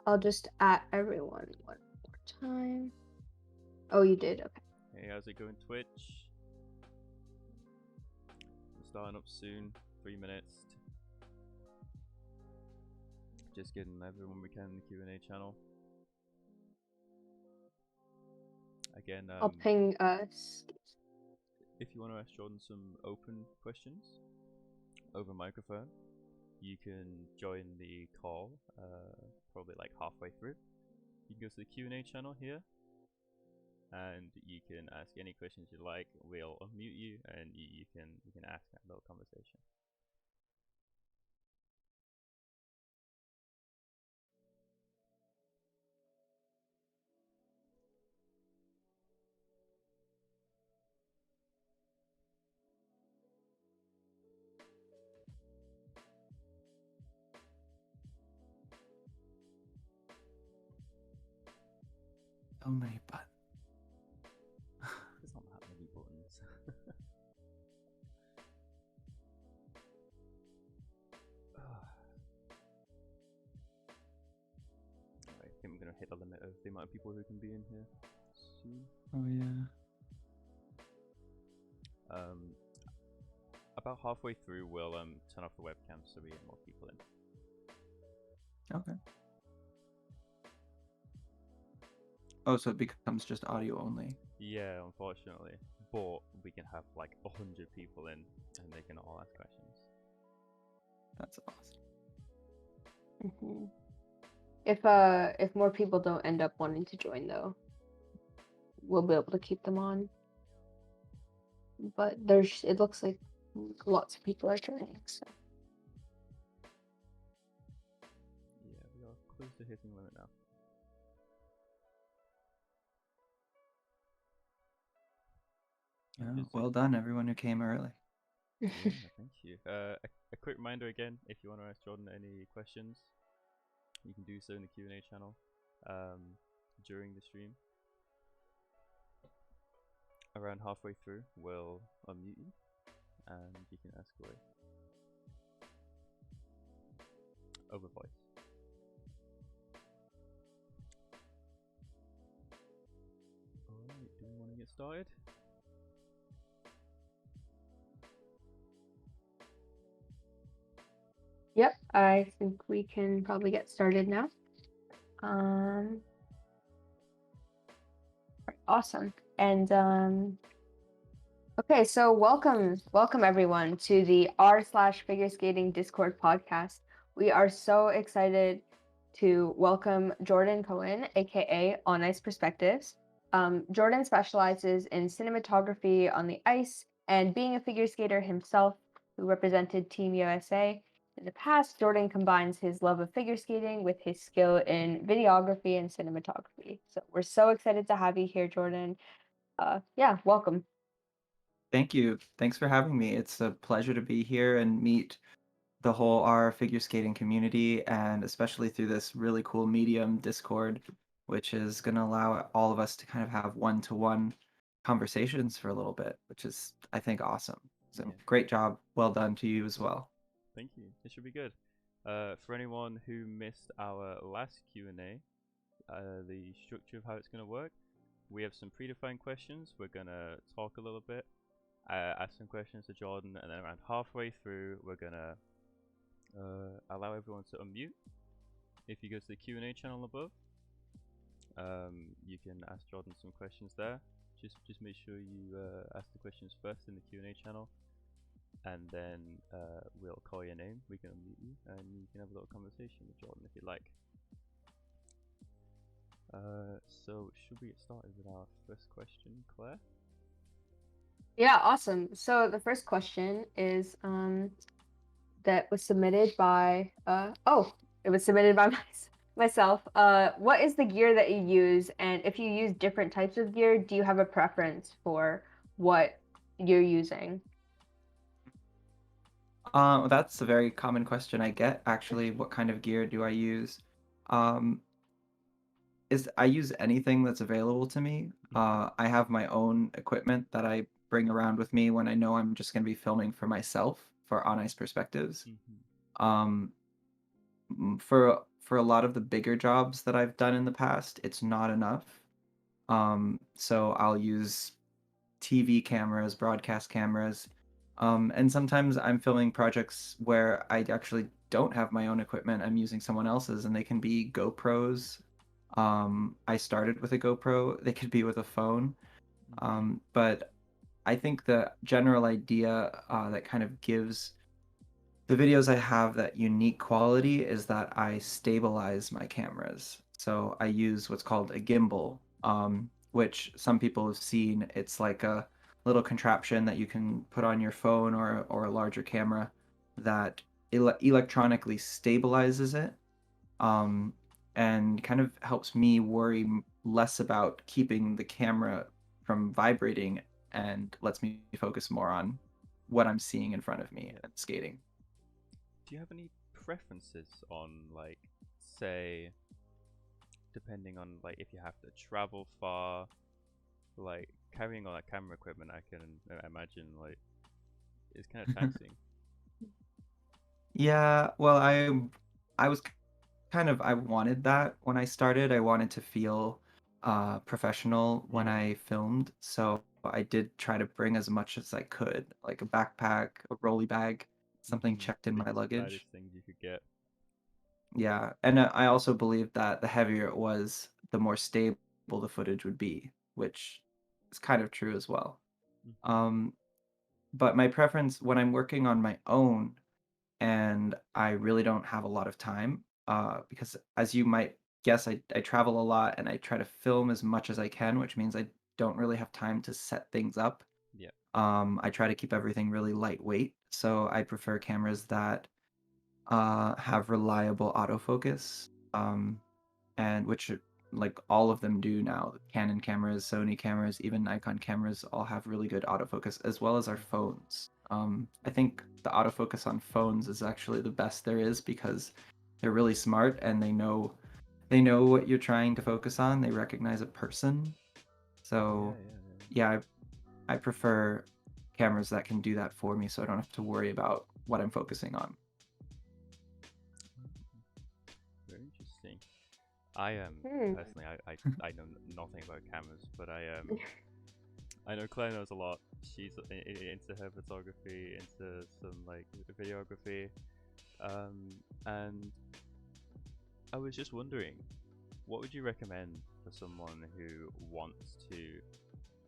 I'll just at everyone one more time. Oh, you did. Okay. Hey, how's it going, Twitch? I'm starting up soon. 3 minutes. Just getting everyone we can in the Q&A channel. Again, I'll ping us. if you want to ask Jordan some open questions over microphone, you can join the call probably like halfway through. You can go to the Q&A channel here, and you can ask any questions you like. We'll unmute you, and you can ask a little conversation. So many buttons. There's not that many buttons. I think we're gonna hit the limit of the amount of people who can be in here soon. Oh yeah. About halfway through, we'll turn off the webcam so we get more people in. Okay. Oh, so it becomes just audio only. Yeah, unfortunately, but we can have like 100 people in, and they can all ask questions. That's awesome. If more people don't end up wanting to join though, we'll be able to keep them on. But it looks like lots of people are joining, so. Yeah, we are close to hitting the limit now. Oh, well done, everyone who came early. Yeah, thank you. A quick reminder again, if you want to ask Jordan any questions, you can do so in the Q&A channel during the stream. Around halfway through, we'll unmute you, and you can ask away over voice. Alright, do we want to get started? Yep, I think we can probably get started now. Awesome. And okay, so welcome everyone to the r/FigureSkating Discord podcast. We are so excited to welcome Jordan Cowan, aka On Ice Perspectives. Jordan specializes in cinematography on the ice, and being a figure skater himself who represented Team USA in the past, Jordan combines his love of figure skating with his skill in videography and cinematography. So we're so excited to have you here, Jordan. Yeah, welcome. Thank you. Thanks for having me. It's a pleasure to be here and meet the whole R figure skating community, and especially through this really cool medium, Discord, which is going to allow all of us to kind of have one-to-one conversations for a little bit, which is, I think, awesome. So great job. Well done to you as well. Thank you. It should be good. For anyone who missed our last Q&A, the structure of how it's going to work, we have some predefined questions. We're going to talk a little bit, ask some questions to Jordan, and then around halfway through, we're going to allow everyone to unmute. If you go to the Q&A channel above, you can ask Jordan some questions there. Just make sure you ask the questions first in the Q&A channel, and then we'll call your name, we can unmute you, and you can have a little conversation with Jordan if you'd like. So should we get started with our first question, Claire? Yeah, awesome. So the first question is that was submitted by it was submitted by myself. What is the gear that you use, and if you use different types of gear, do you have a preference for what you're using? That's a very common question I get, actually. What kind of gear do I use? I use anything that's available to me. I have my own equipment that I bring around with me when I know I'm just going to be filming for myself for On Ice Perspectives. For for a lot of the bigger jobs that I've done in the past, it's not enough. So I'll use TV cameras, broadcast cameras. And sometimes I'm filming projects where I actually don't have my own equipment. I'm using someone else's, and they can be GoPros. I started with a GoPro. They could be with a phone. Mm-hmm. But I think the general idea that kind of gives the videos I have that unique quality is that I stabilize my cameras. So I use what's called a gimbal, which some people have seen. It's like a little contraption that you can put on your phone or a larger camera that electronically stabilizes it, um, and kind of helps me worry less about keeping the camera from vibrating and lets me focus more on what I'm seeing in front of me Yeah. and skating. Do you have any preferences on, like, say, depending on like if you have to travel far, like carrying all that camera equipment? I can imagine like it's kind of taxing. Yeah, well, I was kind of I wanted that when I started. I wanted to feel professional when Yeah. I filmed, so I did try to bring as much as I could, like a backpack, a rolly bag, something Mm-hmm. checked in my The luggage. lightest things you could get. Yeah, and I also believe that the heavier it was, the more stable the footage would be, which is kind of true as well. Mm-hmm. Um, but my preference when I'm working on my own and I really don't have a lot of time, because as you might guess, I travel a lot and I try to film as much as I can, which means I don't really have time to set things up. Yeah. I try to keep everything really lightweight, so I prefer cameras that have reliable autofocus, and which like all of them do now. Canon cameras, Sony cameras, even Nikon cameras all have really good autofocus, as well as our Mm-hmm. phones. I think the autofocus on phones is actually the best there is because they're really smart and they know what you're trying to focus on. They recognize a person. Yeah, So yeah, yeah. yeah, I prefer cameras that can do that for me so I don't have to worry about what I'm focusing on. Very interesting. I Hmm. personally, I know nothing about cameras, but I know Claire knows a lot. She's into her photography, into some like videography, and I was just wondering, what would you recommend for someone who wants to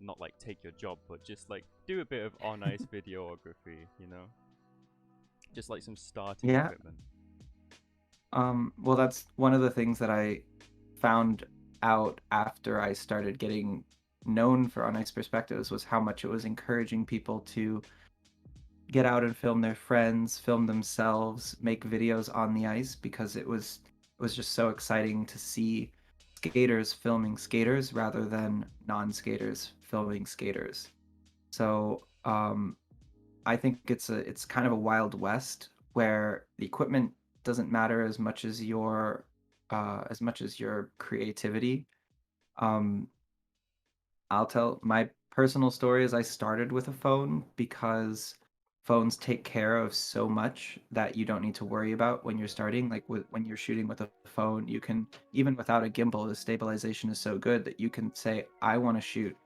not like take your job, but just like do a bit of on ice videography, you know? Just like some starting Yeah, equipment. well, that's one of the things that I found out after I started getting known for On Ice Perspectives was how much it was encouraging people to get out and film their friends, film themselves, make videos on the ice because it was just so exciting to see skaters filming skaters rather than non-skaters filming skaters. So, I think it's kind of a wild west where the equipment doesn't matter as much as your creativity. Um, I'll tell my personal story is I started with a phone because phones take care of so much that you don't need to worry about when you're starting. Like when you're shooting with a phone, you can even without a gimbal, the stabilization is so good that you can say, I want to shoot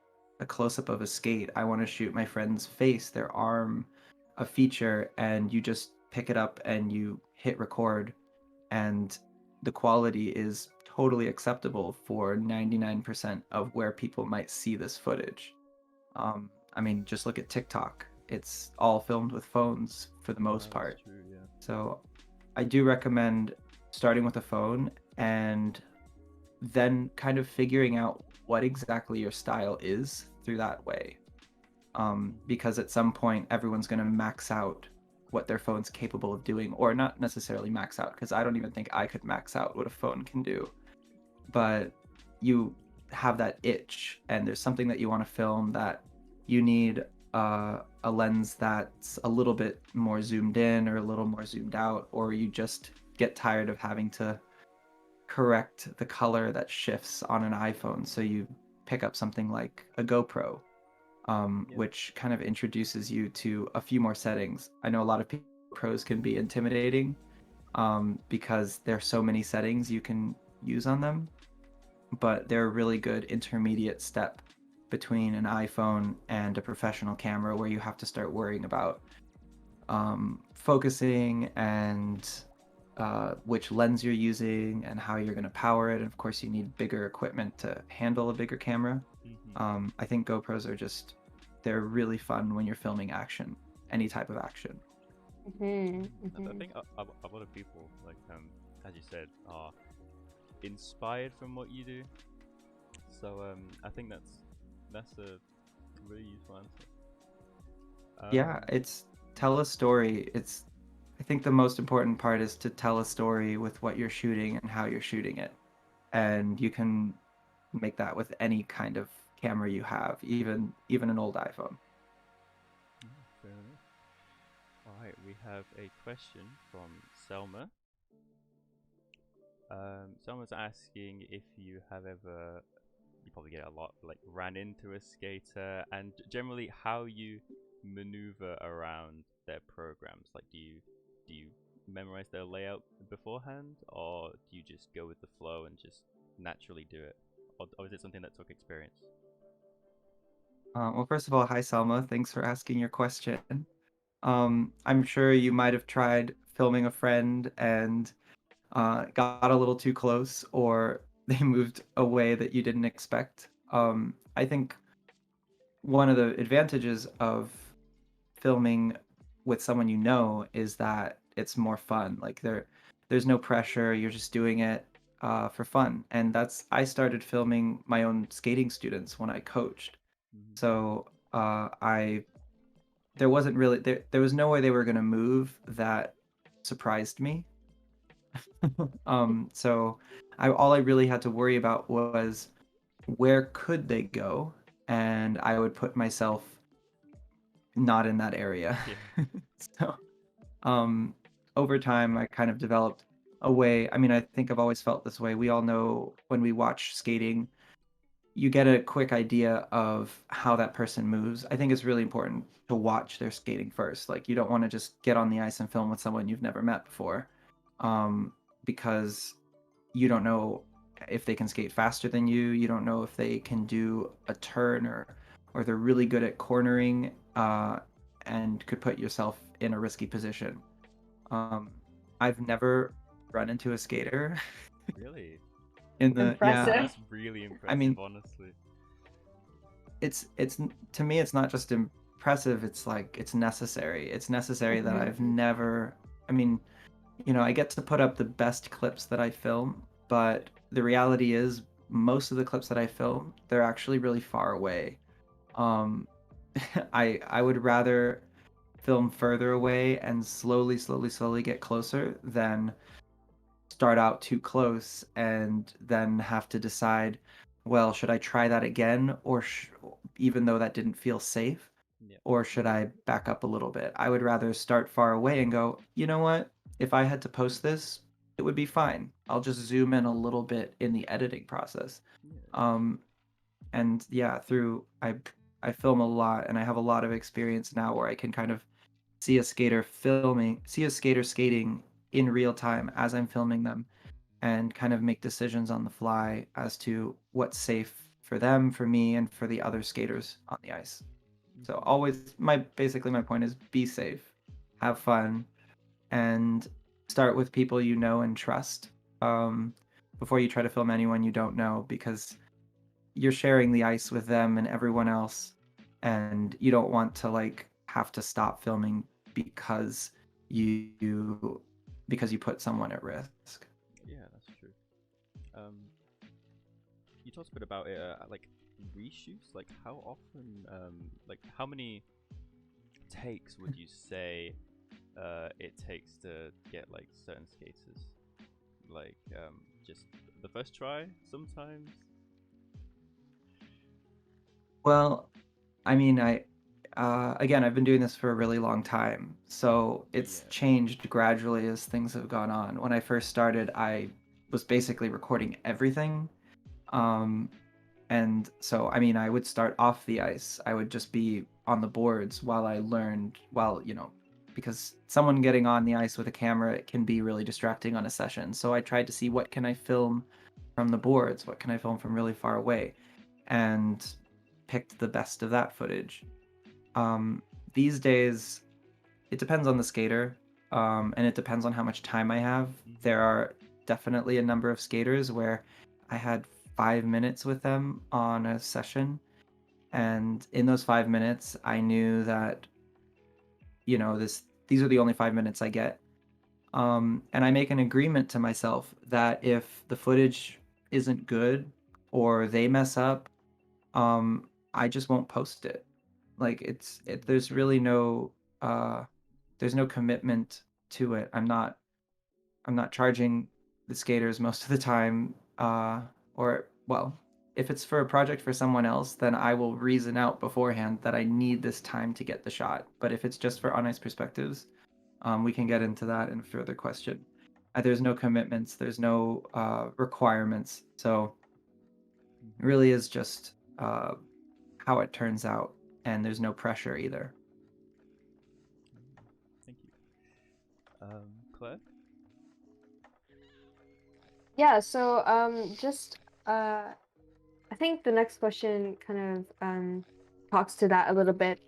a close up of a skate. I want to shoot my friend's face, their arm, a feature, and you just pick it up and you hit record and the quality is totally acceptable for 99% of where people might see this footage. I mean, just look at TikTok. It's all filmed with phones for the most No, that's part. true. Yeah. So I do recommend starting with a phone and then kind of figuring out what exactly your style is through that way, Mm-hmm. because at some point everyone's going to max out what their phone's capable of doing, or not necessarily max out, because I don't even think I could max out what a phone can do. But you have that itch, and there's something that you want to film that you need a lens that's a little bit more zoomed in or a little more zoomed out, or you just get tired of having to correct the color that shifts on an iPhone. So you pick up something like a GoPro, Yeah. which kind of introduces you to a few more settings. I know a lot of pros can be intimidating, because there's so many settings you can use on them, but they're a really good intermediate step between an iPhone and a professional camera where you have to start worrying about focusing and which lens you're using and how you're going to power it. And of course, you need bigger equipment to handle a bigger camera. Hmm. I think GoPros are just, they're really fun when you're filming action, any type of action. Mm-hmm. And I Mm-hmm. think a lot of people, like as you said, are inspired from what you do. So I think that's a really useful answer. Yeah, Um, it's tell a story. I think the most important part is to tell a story with what you're shooting and how you're shooting it. And you can make that with any kind of camera you have, even an old iPhone. Fair enough. All right, we have a question from Selma. Someone's asking if you have ever, you probably get it a lot, like ran into a skater, and generally how you maneuver around their programs. Like, do you memorize their layout beforehand, or do you just go with the flow and just naturally do it, or is it something that took experience? Well, first of all, hi Selma. Thanks for asking your question. I'm sure you might have tried filming a friend and got a little too close, or they moved a way that you didn't expect. I think one of the advantages of filming with someone you know is that it's more fun. Like there's no pressure. You're just doing it for fun. And I started filming my own skating students when I coached. Mm-hmm. So I there wasn't really there was no way they were gonna move that surprised me. So all I really had to worry about was where could they go, and I would put myself not in that area. Yeah. So um, over time, I kind of developed a way. I mean, I think I've always felt this way. We all know when we watch skating, you get a quick idea of how that person moves. I think it's really important to watch their skating first. Like, you don't want to just get on the ice and film with someone you've never met before, um, because you don't know if they can skate faster than you. You don't know if they can do a turn, or they're really good at cornering, and could put yourself in a risky position. Um, I've never run into a skater Really? in the yeah. Impressive. That's really I impressive, mean, honestly. it's to me, it's not just impressive. It's like it's necessary. It's necessary that I've Mm-hmm. never. I mean, I get to put up the best clips that I film, but the reality is most of the clips that I film, they're actually really far away. Um, I would rather film further away and slowly get closer than start out too close and then have to decide, well, should I try that again, or even though that didn't feel safe, Yeah. or should I back up a little bit? I would rather start far away and go, you know what? If I had to post this, it would be fine. I'll just zoom in a little bit in the editing process. Yeah. Um, and yeah, I film a lot and I have a lot of experience now where I can kind of see a skater skating in real time as I'm filming them and kind of make decisions on the fly as to what's safe for them, for me, and for the other skaters on the ice. So Mm-hmm. always basically my point is be safe, have fun, and start with people you know and trust, um, before you try to film anyone you don't know, because you're sharing the ice with them and everyone else, and you don't want to like have to stop filming because you because you put someone at risk. Yeah, that's true. Um, you talked a bit about it, like reshoots. Like how often, like how many takes would you say it takes to get like certain skaters? Like just the first try sometimes. Well, I mean, again, I've been doing this for a really long time, so it's Yeah. changed gradually as things have gone on. When I first started, I was basically recording everything. Um, and so, I mean, I would start off the ice. I would just be on the boards while I learned, while, because someone getting on the ice with a camera can be really distracting on a session. So I tried to see what can I film from the boards, what can I film from really far away, and picked the best of that footage. Um, these days, it depends on the skater, and it depends on how much time I have. Mm-hmm. There are definitely a number of skaters where I had 5 minutes with them on a session, and in those 5 minutes, I knew that these are the only 5 minutes I get. And I make an agreement to myself that if the footage isn't good or they mess up, I just won't post it. Like there's really uh, there's no commitment to it. I'm not charging the skaters most of the time, or well, if it's for a project for someone else, then I will reason out beforehand that I need this time to get the shot. But if it's just for on ice perspectives, we can get into that in a further question. There's no commitments, there's no requirements, so it Mm-hmm. really is just how it turns out, and there's no pressure either. Thank you. Claire? Yeah, so just I think the next question kind of talks to that a little bit.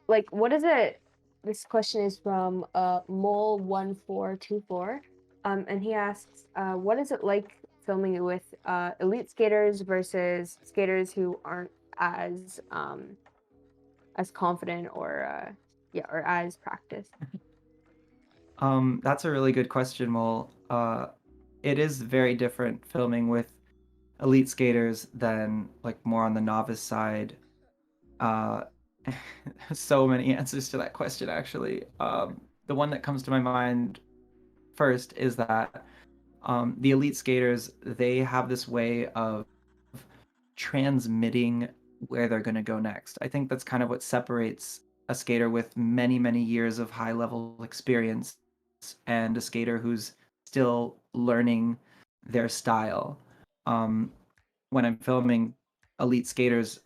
Like what is it? This question is from mole1424. And he asks, what is it like filming with elite skaters versus skaters who aren't as confident or yeah, or as practiced? That's a really good question, Mole. It is very different filming with elite skaters than like more on the novice side. Uh, so many answers to that question, actually. The one that comes to my mind first is that the elite skaters, they have this way of transmitting where they're going to go next. I think that's kind of what separates a skater with many, many years of high level experience and a skater who's still learning their style. Um, when I'm filming elite skaters,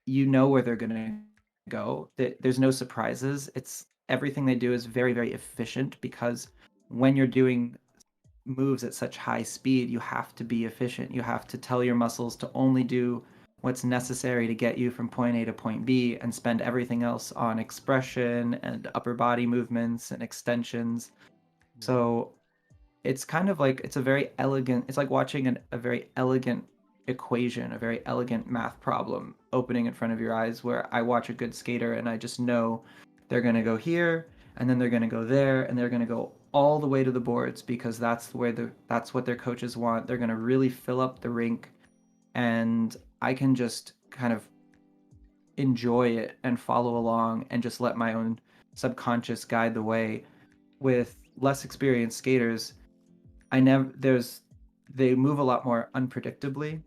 you know where they're going to go. There's no surprises. It's everything they do is very, very efficient because when you're doing moves at such high speed, you have to be efficient. You have to tell your muscles to only do what's necessary to get you from point A to point B and spend everything else on expression and upper body movements and extensions. Yeah. So it's kind of like it's a very elegant, it's like watching a very elegant equation, a very elegant math problem opening in front of your eyes where I watch a good skater and I just know they're going to go here and then they're going to go there and they're going to go all the way to the boards because that's what their coaches want. They're going to really fill up the rink, and I can just kind of enjoy it and follow along and just let my own subconscious guide the way. With less experienced skaters, I never there's they move a lot more unpredictably.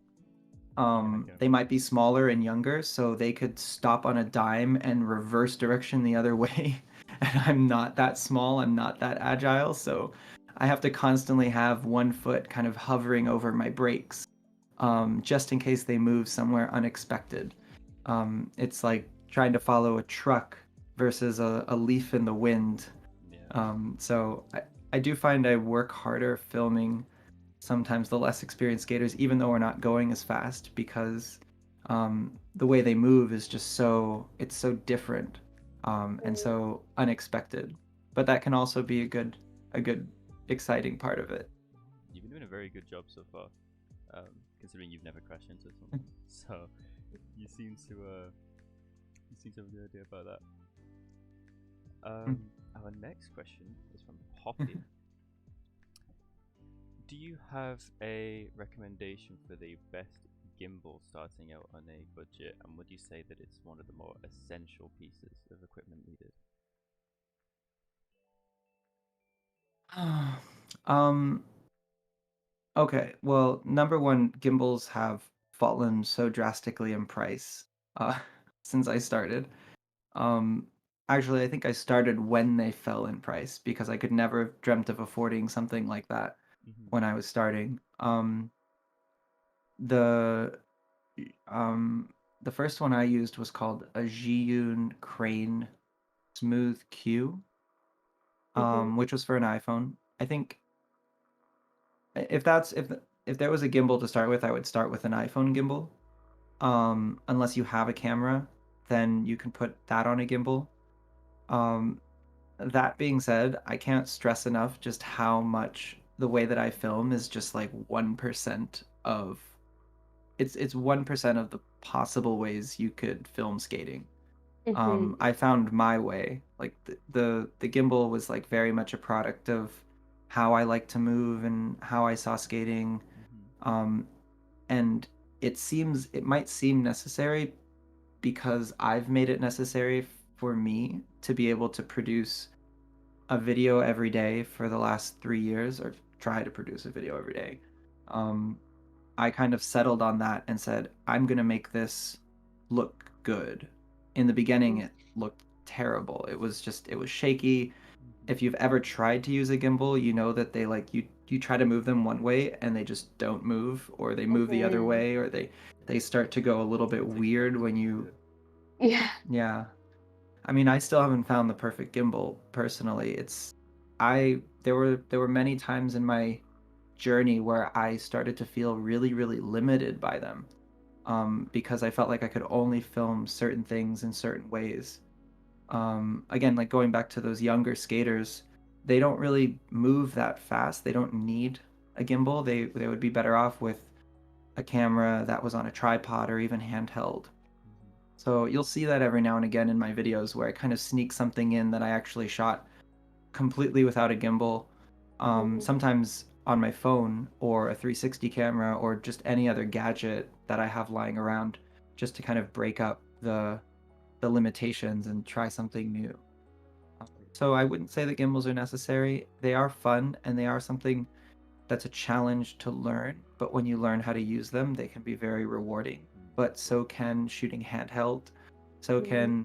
Okay. They might be smaller and younger, so they could stop on a dime and reverse direction the other way. And I'm not that small, I'm not that agile, so I have to constantly have one foot kind of hovering over my brakes, just in case they move somewhere unexpected. It's like trying to follow a truck versus a leaf in the wind. Yeah. So I do find I work harder filming sometimes the less experienced skaters, even though we're not going as fast, because the way they move is just it's so different, and so unexpected. But that can also be a good exciting part of it. You've been doing a very good job so far, considering you've never crashed into someone. So you seem to have a good idea about that. Our next question is from Poppy. Do you have a recommendation for the best gimbal starting out on a budget, and would you say that it's one of the more essential pieces of equipment needed? um, okay, well, number one, gimbals have fallen so drastically in price uh, since I started. Um, Actually, I think I started when they fell in price because I could never have dreamt of affording something like that Mm-hmm. when I was starting. The um, the first one I used was called a Zhiyun Crane Smooth Q, Mm-hmm. which was for an iPhone. I think if that's if there was a gimbal to start with, I would start with an iPhone gimbal. Unless you have a camera, then you can put that on a gimbal. Um, that being said, I can't stress enough just how much the way that I film is just like 1% of it's 1% of the possible ways you could film skating. Mm-hmm. I found my way. Like the gimbal was like very much a product of how I like to move and how I saw skating. Mm-hmm. Um, and it might seem necessary because I've made it necessary for me to be able to produce a video every day for the last 3 years, or try to produce a video every day. Um, I kind of settled on that and said, I'm going to make this look good. In the beginning, it looked terrible. It was shaky. Mm-hmm. If you've ever tried to use a gimbal, you know that they like you try to move them one way and they just don't move, or they move the other Mm-hmm. way, or they start to go a little bit weird when you Yeah. yeah. I mean, I still haven't found the perfect gimbal personally. I there were many times in my journey where I started to feel really, really limited by them, because I felt like I could only film certain things in certain ways. Again, like going back to those younger skaters, they don't really move that fast. They don't need a gimbal. They would be better off with a camera that was on a tripod or even handheld. Mm-hmm. So you'll see that every now and again in my videos where I kind of sneak something in that I actually shot completely without a gimbal, Mm-hmm. sometimes on my phone or a 360 camera or just any other gadget that I have lying around, just to kind of break up the limitations and try something new. So I wouldn't say that gimbals are necessary. They are fun and they are something that's a challenge to learn, but when you learn how to use them, they can be very rewarding. Mm. But so can shooting handheld. So Mm-hmm.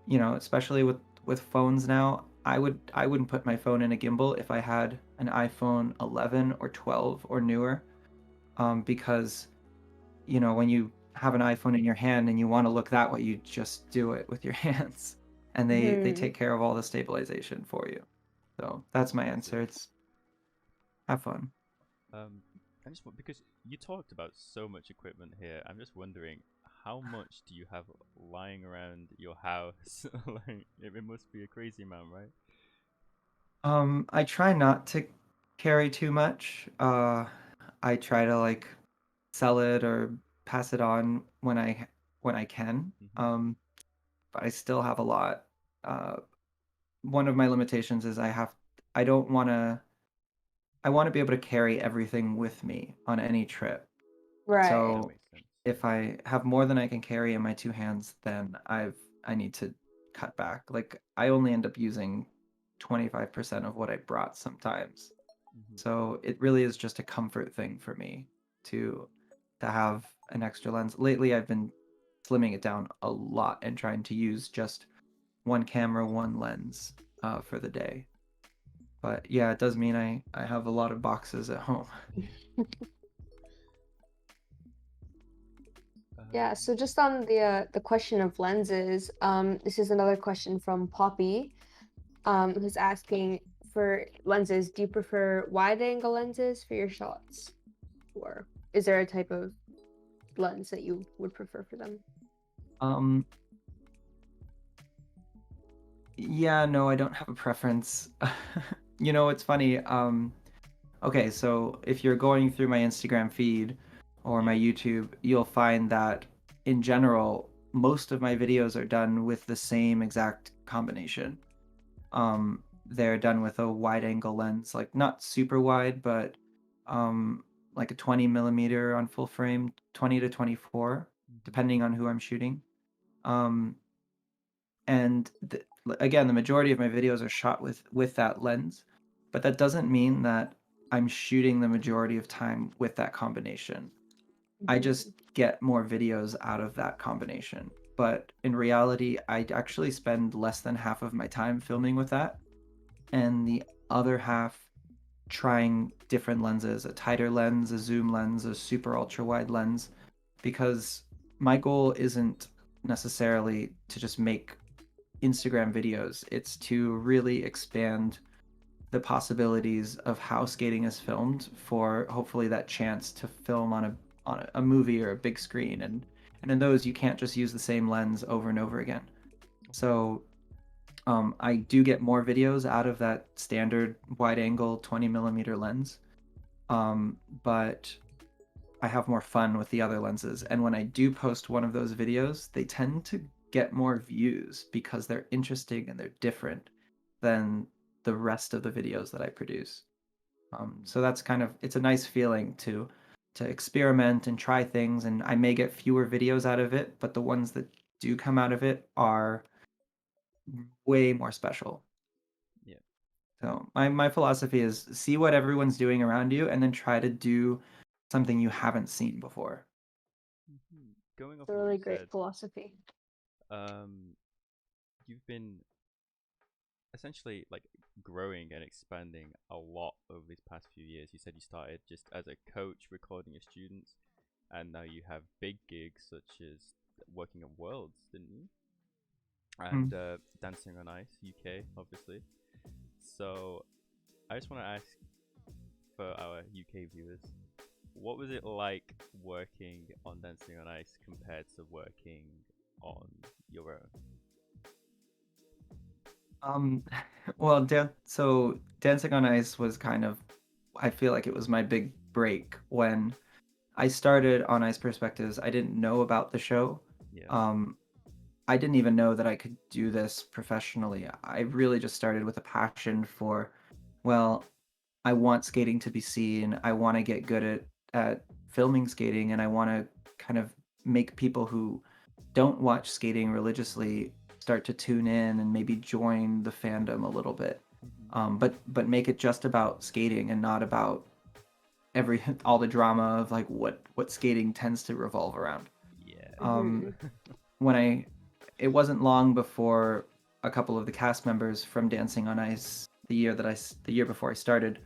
can, especially with phones now, I wouldn't put my phone in a gimbal if I had an iPhone 11 or 12 or newer, because when you have an iPhone in your hand and you want to look that way, you just do it with your hands, and they Mm-hmm. take care of all the stabilization for you. So that's my Impressive. answer. It's have fun. I just want, because you talked about so much equipment here. I'm just wondering, how much do you have lying around your house? Like, it must be a crazy amount, right? I try not to carry too much. I try to like sell it or pass it on when I can. Mm-hmm. But I still have a lot. Uh, One of my limitations is I don't want to I want to be able to carry everything with me on any trip. Right. That So makes sense. if I have more than I can carry in my two hands, then I need to cut back. Like I only end up using 25% of what I brought sometimes. Mm-hmm. So it really is just a comfort thing for me to to have an extra lens. Lately I've been slimming it down a lot and trying to use just one camera, one lens for the day. But yeah, it does mean I have a lot of boxes at home. Yeah, so just on the question of lenses, this is another question from Poppy, who's asking for lenses, do you prefer wide angle lenses for your shots? Or is there a type of lens that you would prefer for them? Um, yeah, no, I don't have a preference. It's funny. Okay, so if you're going through my Instagram feed or my Yeah. YouTube, you'll find that in general, most of my videos are done with the same exact combination. They're done with a wide angle lens, like not super wide, but um, like a 20 millimeter on full frame, 20 to 24, Mm-hmm. depending on who I'm shooting. Um, and again, the majority of my videos are shot with that lens, but that doesn't mean that I'm shooting the majority of time with that combination. I Mm-hmm. just get more videos out of that combination. But in reality, I actually spend less than half of my time filming with that, and the other half trying different lenses, a tighter lens, a zoom lens, a super ultra wide lens, because my goal isn't necessarily to just make Instagram videos. It's to really expand the possibilities of how skating is filmed for hopefully that chance to film on a movie or a big screen. And in those, you can't just use the same lens over and over again. Okay. So I do get more videos out of that standard wide angle 20 millimeter lens, but I have more fun with the other lenses. And when I do post one of those videos, they tend to get more views because they're interesting and they're different than the rest of the videos that I produce. So that's kind of it's a nice feeling to experiment and try things, and I may get fewer videos out of it, but the ones that do come out of it are way more special. Yeah. So my philosophy is see what everyone's doing around you and then try to do something you haven't seen before. Going off It's a of what you really great said, philosophy. um, you've been essentially like growing and expanding a lot over these past few years. You said you started just as a coach recording your students, and now you have big gigs such as working at Worlds, didn't you? Mm. And Dancing on Ice UK, obviously. So I just want to ask for our UK viewers, what was it like working on Dancing on Ice compared to working on your own? Um, well, so Dancing on Ice was kind of, I feel like it was my big break when I started on Ice Perspectives. I didn't know about the show. Yeah. Um, I didn't even know that I could do this professionally. I really just started with a passion for, well, I want skating to be seen. I want to get good at filming skating, and I want to kind of make people who don't watch skating religiously start to tune in and maybe join the fandom a little bit. Mm-hmm. But make it just about skating and not about every all the drama of like what skating tends to revolve around. Yeah. Um, Hmm. when I It wasn't long before a couple of the cast members from Dancing on Ice the year before I started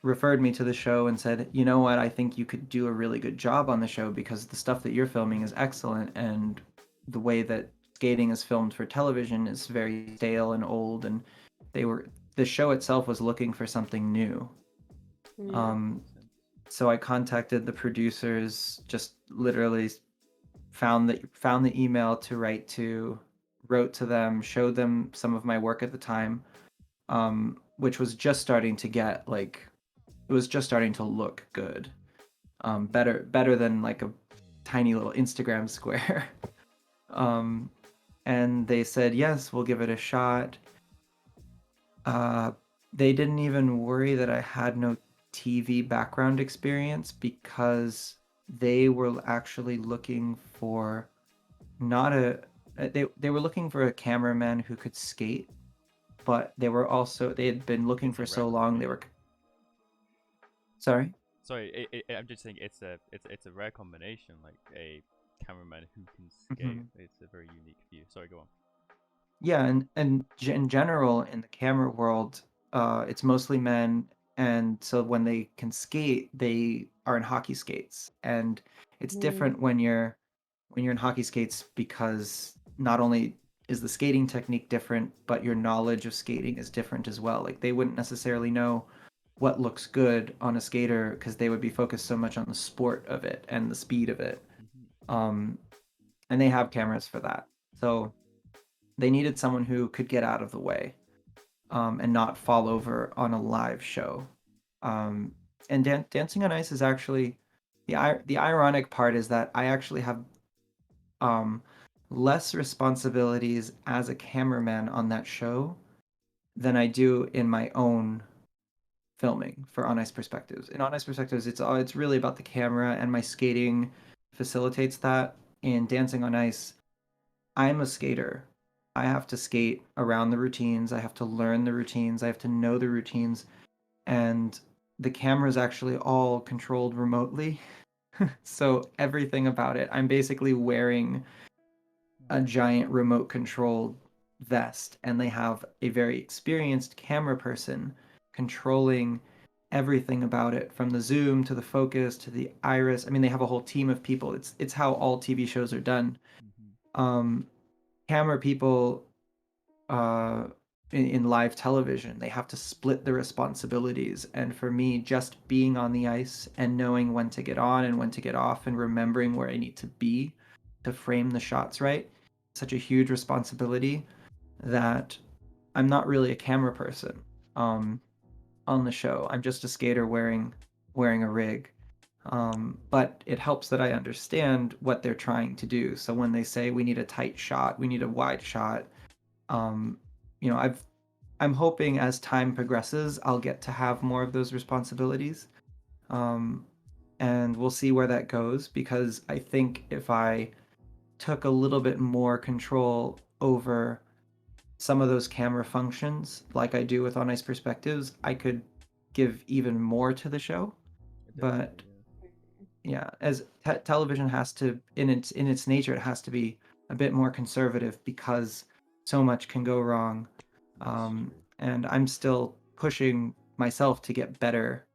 referred me to the show and said, "You know what? I think you could do a really good job on the show because the stuff that you're filming is excellent and the way that skating is filmed for television is very stale and old and they were the show itself was looking for something new." Yeah. Yeah, Um, makes sense. so I contacted the producers, just literally found the email to write to, wrote to them, showed them some of my work at the time, which was just starting to get like it was just starting to look good, better than like a tiny little Instagram square. um, and they said yes, we'll give it a shot. Uh, they didn't even worry that I had no TV background experience because they were actually looking for not a they were looking for a cameraman who could skate, but they had been looking It's for a rare so long they were combination. sorry. Sorry, I'm just saying it's a rare combination, like a cameraman who can skate. Mhm. It's a very unique view. Sorry, go on. Yeah, in general in the camera world, it's mostly men, and so when they can skate, they are in hockey skates, and it's Mm. different when you're in hockey skates because not only is the skating technique different, but your knowledge of skating is different as well. Like they wouldn't necessarily know what looks good on a skater because they would be focused so much on the sport of it and the speed of it. Mm-hmm. Um, and they have cameras for that. So they needed someone who could get out of the way and not fall over on a live show. Um, and Dancing on Ice is actually the ironic part is that I actually have um, less responsibilities as a cameraman on that show than I do in my own filming for On Ice Perspectives. In On Ice Perspectives, it's really about the camera, and my skating facilitates that. In Dancing on Ice, I'm a skater. I have to skate around the routines. I have to learn the routines. I have to know the routines. And the camera is actually all controlled remotely. So everything about it, I'm basically wearing a giant remote controlled vest, and they have a very experienced camera person controlling everything about it from the zoom to the focus to the iris. I mean, they have a whole team of people. It's how all TV shows are done. Mm-hmm. Um, Camera people uh, in live television. They have to split the responsibilities. And for me, just being on the ice and knowing when to get on and when to get off and remembering where I need to be to frame the shots right, such a huge responsibility that I'm not really a camera person on the show. I'm just a skater wearing a rig. But it helps that I understand what they're trying to do. So when they say we need a tight shot, we need a wide shot, um, I'm hoping as time progresses, I'll get to have more of those responsibilities. Um, and we'll see where that goes because I think if I took a little bit more control over some of those camera functions, like I do with On Ice Perspectives, I could give even more to the show. But Definitely, yeah. yeah, as television has to, in its nature, it has to be a bit more conservative because so much can go wrong. That's true. And I'm still pushing myself to get better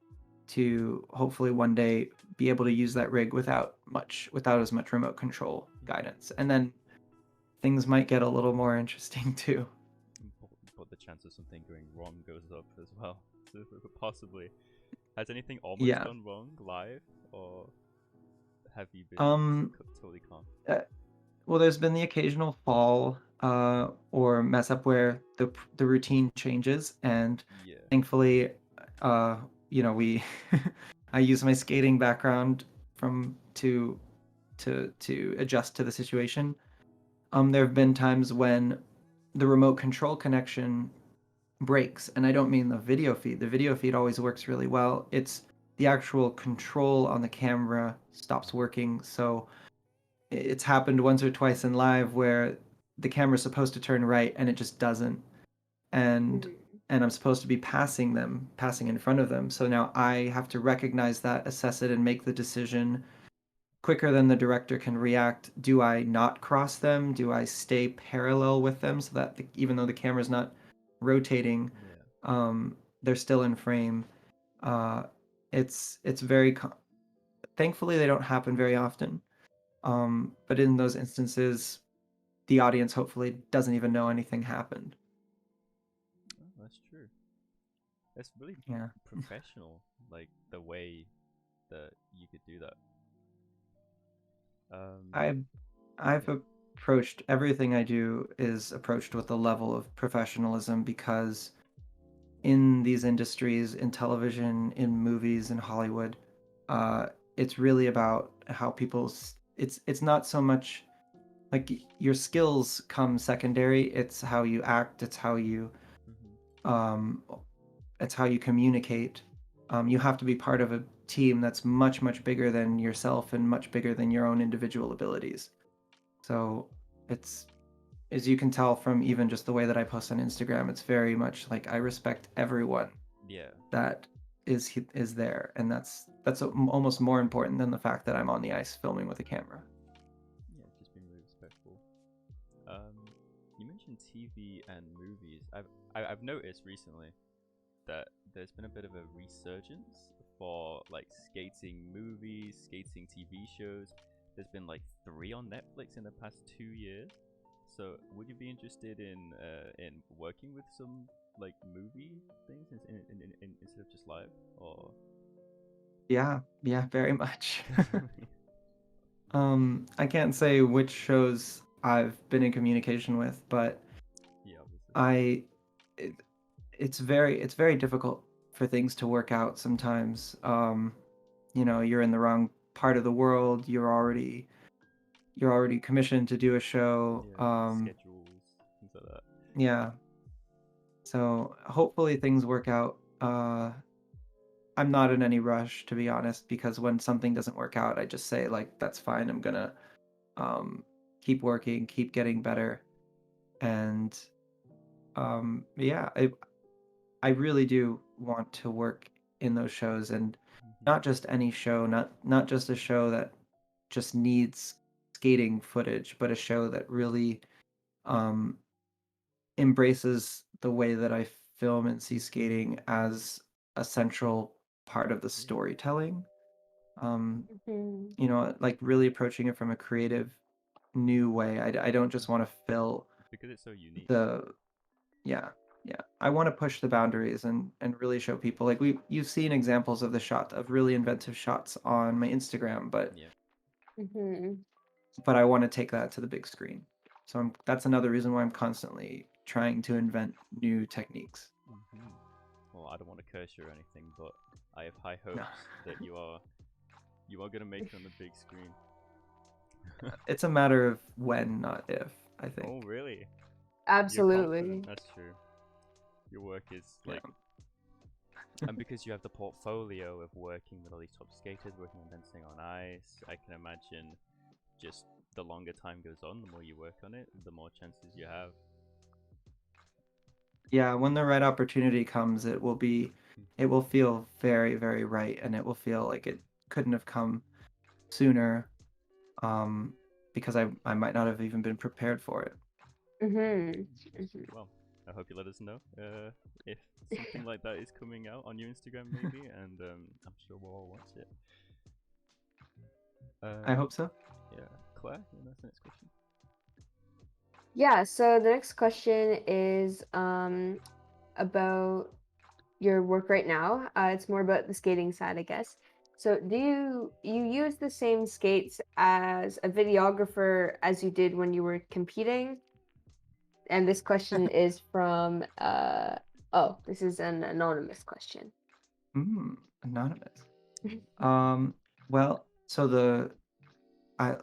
to hopefully one day be able to use that rig without as much remote control Yeah. guidance. And then things might get a little more interesting too. But the chance of something going wrong goes up as well. So possibly, has anything almost Yeah. gone wrong live, or have you been Um totally calm? uh, well, there's been the occasional fall or mess up where the routine changes, and Yeah. thankfully, uh, we I use my skating background from to adjust to the situation. There have been times when the remote control connection breaks, and I don't mean the video feed. The video feed always works really well. It's the actual control on the camera stops working, so it's happened once or twice in live where the camera's supposed to turn right and it just doesn't, and Mhm. I'm supposed to be passing in front of them, so now I have to recognize that, assess it, and make the decision quicker than the director can react. Do I not cross them? Do I stay parallel with them so that even though the camera's not rotating, Yeah. they're still in frame? uh, it's very thankfully they don't happen very often, but in those instances the audience hopefully doesn't even know anything happened. Oh, that's true. That's really Yeah. professional, like the way that you could do that. Um, I I've yeah. approached everything I do is approached with a level of professionalism because in these industries, in television, in movies, in Hollywood, uh, it's really about how people's. It's not so much like your skills come secondary. It's how you act. Hmm. Um, it's how you communicate. You have to be part of a team that's much much bigger than yourself and much bigger than your own individual abilities. So it's as you can tell from even just the way that I post on Instagram, it's very much like I respect everyone Yeah. that is there, and that's almost more important than the fact that I'm on the ice filming with a camera. Yeah. Just being really respectful. Um, you mentioned TV and movies. I've noticed recently that there's been a bit of a resurgence for like skating movies, skating TV shows. There's been like three on Netflix in the past 2 years. So, would you be interested in working with some like movie things instead of just live? Or Yeah, yeah, very much. I can't say which shows I've been in communication with, but yeah, obviously. I it, it's very difficult for things to work out sometimes. You're in the wrong part of the world. You're already commissioned to do a show. Yeah, schedules, things like that. Yeah. So hopefully things work out. I'm not in any rush, to be honest, because when something doesn't work out, I just say like that's fine. I'm gonna um, keep working, keep getting better, and yeah, I really do want to work in those shows, and Hmm. not just any show, not just a show that just needs skating footage, but a show that really um, embraces the way that I film and see skating as a central part of the Yeah, storytelling. Um, Mhm. like really approaching it from a creative, new way. I don't just want to fill because it's so unique. the Yeah, yeah. I want to push the boundaries and really show people like you've seen examples of the shot of really inventive shots on my Instagram, Yeah. Hmm. but I want to take that to the big screen. So that's another reason why I'm constantly trying to invent new techniques. Hmm. Well, I don't want to curse you or anything, but I have high No. hopes that you are gonna make it on the big screen. It's a matter of when, not if, I Oh, think. really? You're confident. Absolutely. That's true. Your work is Yeah. like, and because you have the portfolio of working with all these top skaters, working on dancing on ice, I can imagine just the longer time goes on, the more you work on it, the more chances you have. Yeah, when the right opportunity comes, it will feel very, very right, and it will feel like it couldn't have come sooner, um, because I might not have even been prepared for it. Hmm. Well, I hope you let us know if something like that is coming out on your Instagram, maybe, and I'm sure we'll all watch it. I Uh, hope so. yeah, Claire, you want to ask the next question? Yeah, so the next question is about your work right now. It's more about the skating side, I guess. So, do you use the same skates as a videographer as you did when you were competing? And this question is from oh, this is an anonymous question. Anonymous. Mm. Um, well, so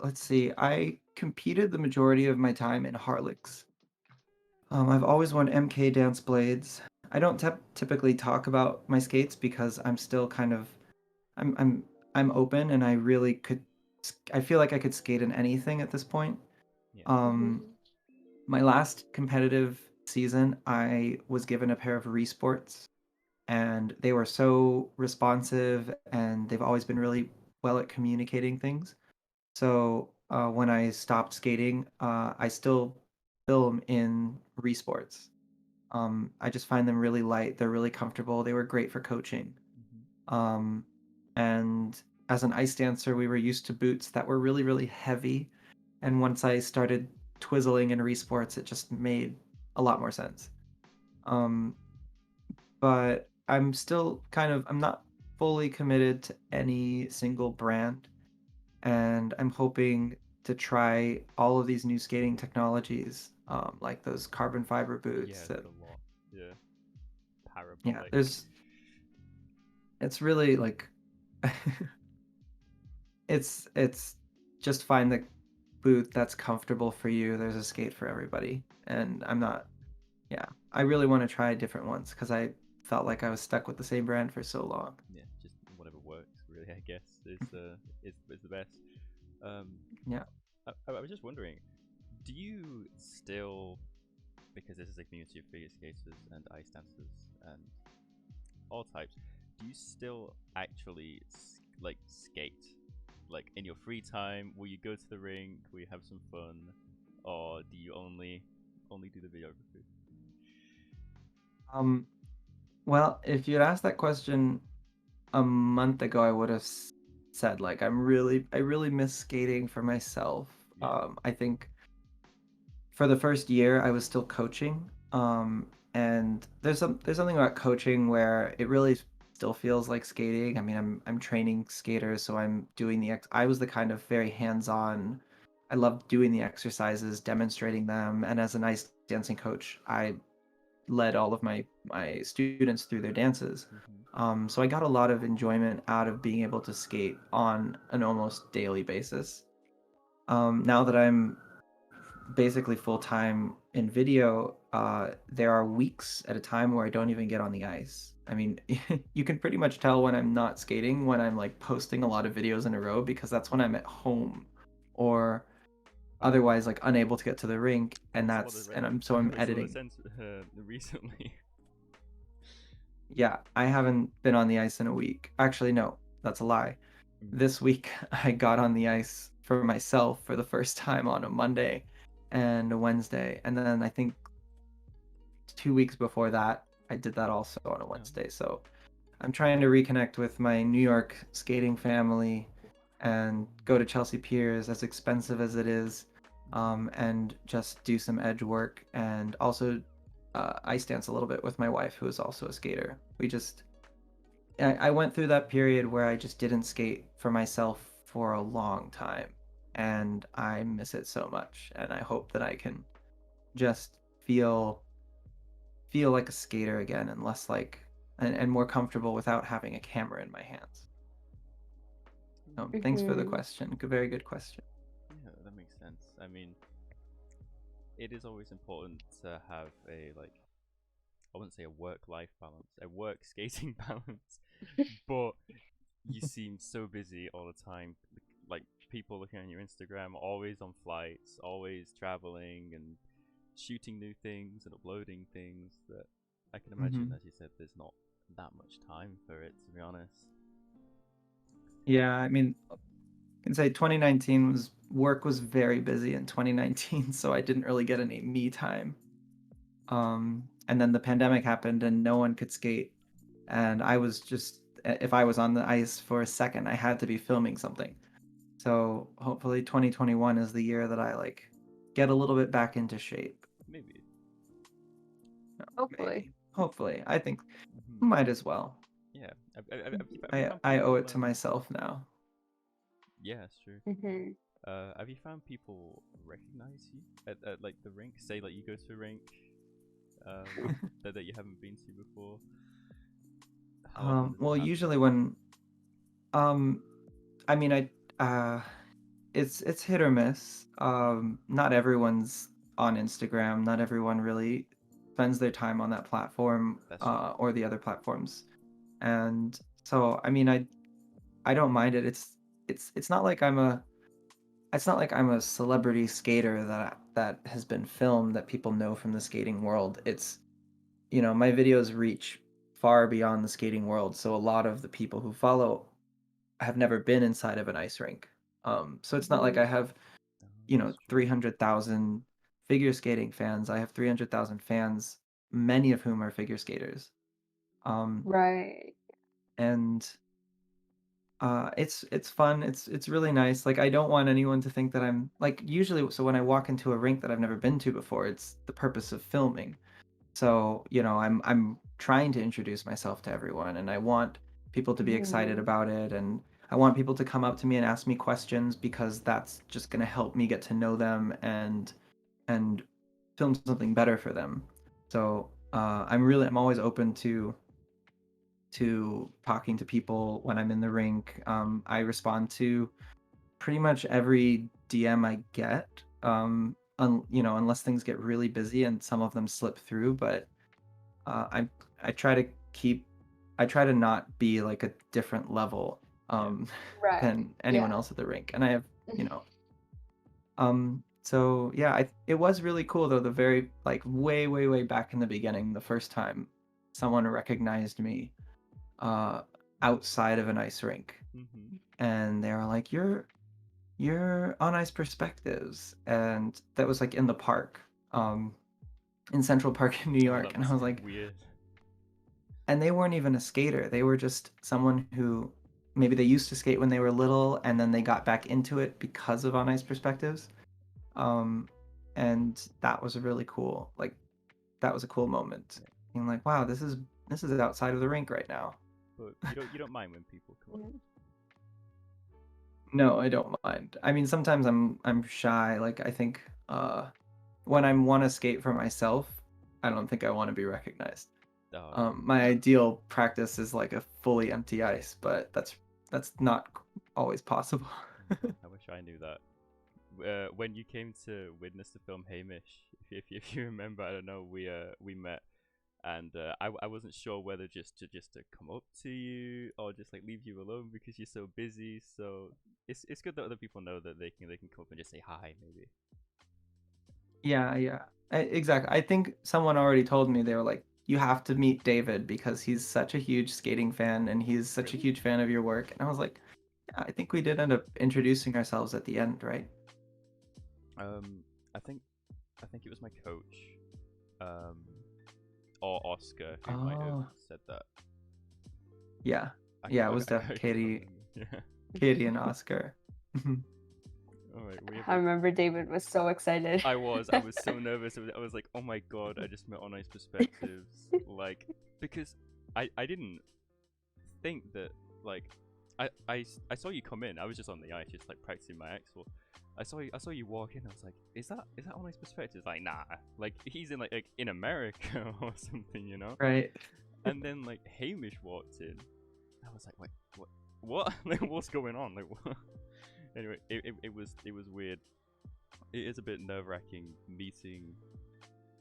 let's see. I competed the majority of my time in Harlech's. I've always worn MK dance blades. I don't typically talk about my skates because I'm still kind of I'm I'm I'm open and I really could I feel like I could skate in anything at this point. Yeah. Um, Hmm. my last competitive season, I was given a pair of Resports, and they were so responsive, and they've always been really well at communicating things. So when I stopped skating, I still film in Resports. I just find them really light. They're really comfortable. They were great for coaching. Hmm. Um, and as an ice dancer, we were used to boots that were really, really heavy. And once I started twizzling in Resports, it just made a lot more sense. Um, but I'm not fully committed to any single brand. And I'm hoping to try all of these new skating technologies, like those carbon fiber Yeah, boots. there's a lot. Yeah. Yeah, Parabolic. it's really like, it's just find the boot that's comfortable for you. There's a skate for everybody, and yeah, I really want to try different ones because I felt like I was stuck with the same brand for so long. Yeah, just whatever works. Really, I guess is the best. Um, Yeah. I was just wondering, do you still, because this is a community of figure skaters and ice dancers and all types, do you still actually like skate? Like in your free time, will you go to the rink? Will you have some fun, or do you only do the videography? Um, well, if you'd asked that question a month ago, I would have said like I really miss skating for myself. Yeah. I think for the first year I was still coaching. And there's something about coaching where it really still feels like skating. I mean, I'm training skaters, so I'm doing I was the kind of very hands-on. I loved doing the exercises, demonstrating them, and as an ice dancing coach, I led all of my students through their dances. Hmm. So I got a lot of enjoyment out of being able to skate on an almost daily basis. Now that I'm basically full time in video, there are weeks at a time where I don't even get on the ice. I mean, you can pretty much tell when I'm not skating when I'm like posting a lot of videos in a row because that's when I'm at home or otherwise like unable to get to the rink, That and makes a lot of I'm that makes a lot of editing. sense recently. Yeah, I haven't been on the ice in a week. Actually, no, that's a lie. Mm. This week I got on the ice for myself for the first time on a Monday and a Wednesday, and then I think 2 weeks before that I did that also on a Oh, Wednesday. So I'm trying to reconnect with my New York skating family and go to Chelsea Piers, as expensive as it is, mhm. and just do some edge work and also ice dance a little bit with my wife, who is also a skater. I went through that period where I just didn't skate for myself for a long time, and I miss it so much. And I hope that I can just feel like a skater again, and less like and more comfortable without having a camera in my hands. Thanks for the Mhm. question. Very good question. Yeah, that makes sense. I mean, it is always important to have a like I wouldn't say a work-life balance, a work skating balance, but you seem so busy all the time. Like people looking on your Instagram, always on flights, always traveling and shooting new things and uploading things. That I can imagine, Hmm. as you said, there's not that much time for it. To be honest. Yeah, I mean, I can say 2019 was very busy in 2019, so I didn't really get any me time. And then the pandemic happened and no one could skate. And I was just, if I was on the ice for a second, I had to be filming something. So hopefully 2021 is the year that I like get a little bit back into shape. Maybe. Hopefully. Maybe. Hopefully. I think Hmm. might as well. Yeah. Have you found I owe people? it to myself now. Yeah, it's true. Mhm. Have you found people recognize you at like the rink? Say like you go to a rink that you haven't been to before. How often does it Well, happen? usually when um I mean I uh it's hit or miss. Hmm. Not everyone's on Instagram. Not everyone really spends their time on that platform That's true. or the other platforms. And so I mean I don't mind it. It's not like I'm a celebrity skater that has been filmed that people know from the skating world. It's my videos reach far beyond the skating world, so a lot of the people who follow have never been inside of an ice rink. So it's not like I Mhm. have Oh, that's true. 300,000 figure skating fans. I have 300,000 fans, many of whom are figure skaters. Um, Right. and it's fun. It's really nice. Like I don't want anyone to think that I'm like usually. So when I walk into a rink that I've never been to before, it's the purpose of filming. So I'm trying to introduce myself to everyone, and I want people to be excited Mhm. about it, and I want people to come up to me and ask me questions because that's just going to help me get to know them and film something better for them. So I'm always open to talking to people when I'm in the rink. I respond to pretty much every DM I get. Unless things get really busy and some of them slip through, but I I try to keep I try to not be like a different level Yeah. um Right. than anyone Yeah. else at the rink. And I have, so yeah, it was really cool though, the very like way back in the beginning, the first time someone recognized me uh outside of an ice rink, Hmm. and they were like, you're on Ice Perspectives, and that was like in the park, um in Central Park in New Oh, York, that and I must was have been like, weird. and they weren't even a skater. They were just someone who maybe they used to skate when they were little and then they got back into it because of On Ice Perspectives. Um, and that was a really cool, like that was a cool moment. Yeah. Being like, wow, this is outside of the rink right now. But you don't mind when people come up. Mhm. No, I don't mind. I mean, sometimes I'm shy. Like I think when I want to skate for myself, I don't think I want to be recognized. Oh yeah. My ideal practice is like a fully empty ice, but that's not always possible. I wish I knew that. When you came to witness the film Hamish, if you remember, I don't know, we met, and I wasn't sure whether just to come up to you or just like leave you alone because you're so busy. So it's good that other people know that they can come up and just say hi, maybe. Yeah, yeah. Exactly. I think someone already told me they were like, you have to meet David because he's such a huge skating fan and he's such a Really? huge fan of your work. And I was like, yeah, I think we did end up introducing ourselves at the end, right? Um, I think I think it was my coach, um, or Oscar who might have Oh, said that. yeah. I Yeah, it I, was I, I can't Katie, remember. Yeah. Katie and Oscar. All right, we have I remember David was so excited. I was so nervous. I was like, oh my god, I just met On Ice Perspectives. Like, because I didn't think that, like, I saw you come in. I was just on the ice, just like practicing my axel. I saw you walk in. I was like, is that On Ice Perspectives? Like, nah, like he's in like in America or something, you know. Right. And then like Hamish walked in. I was like, wait, what? Like, what's going on? Like, what? Anyway, it was weird. It is a bit nerve wracking meeting.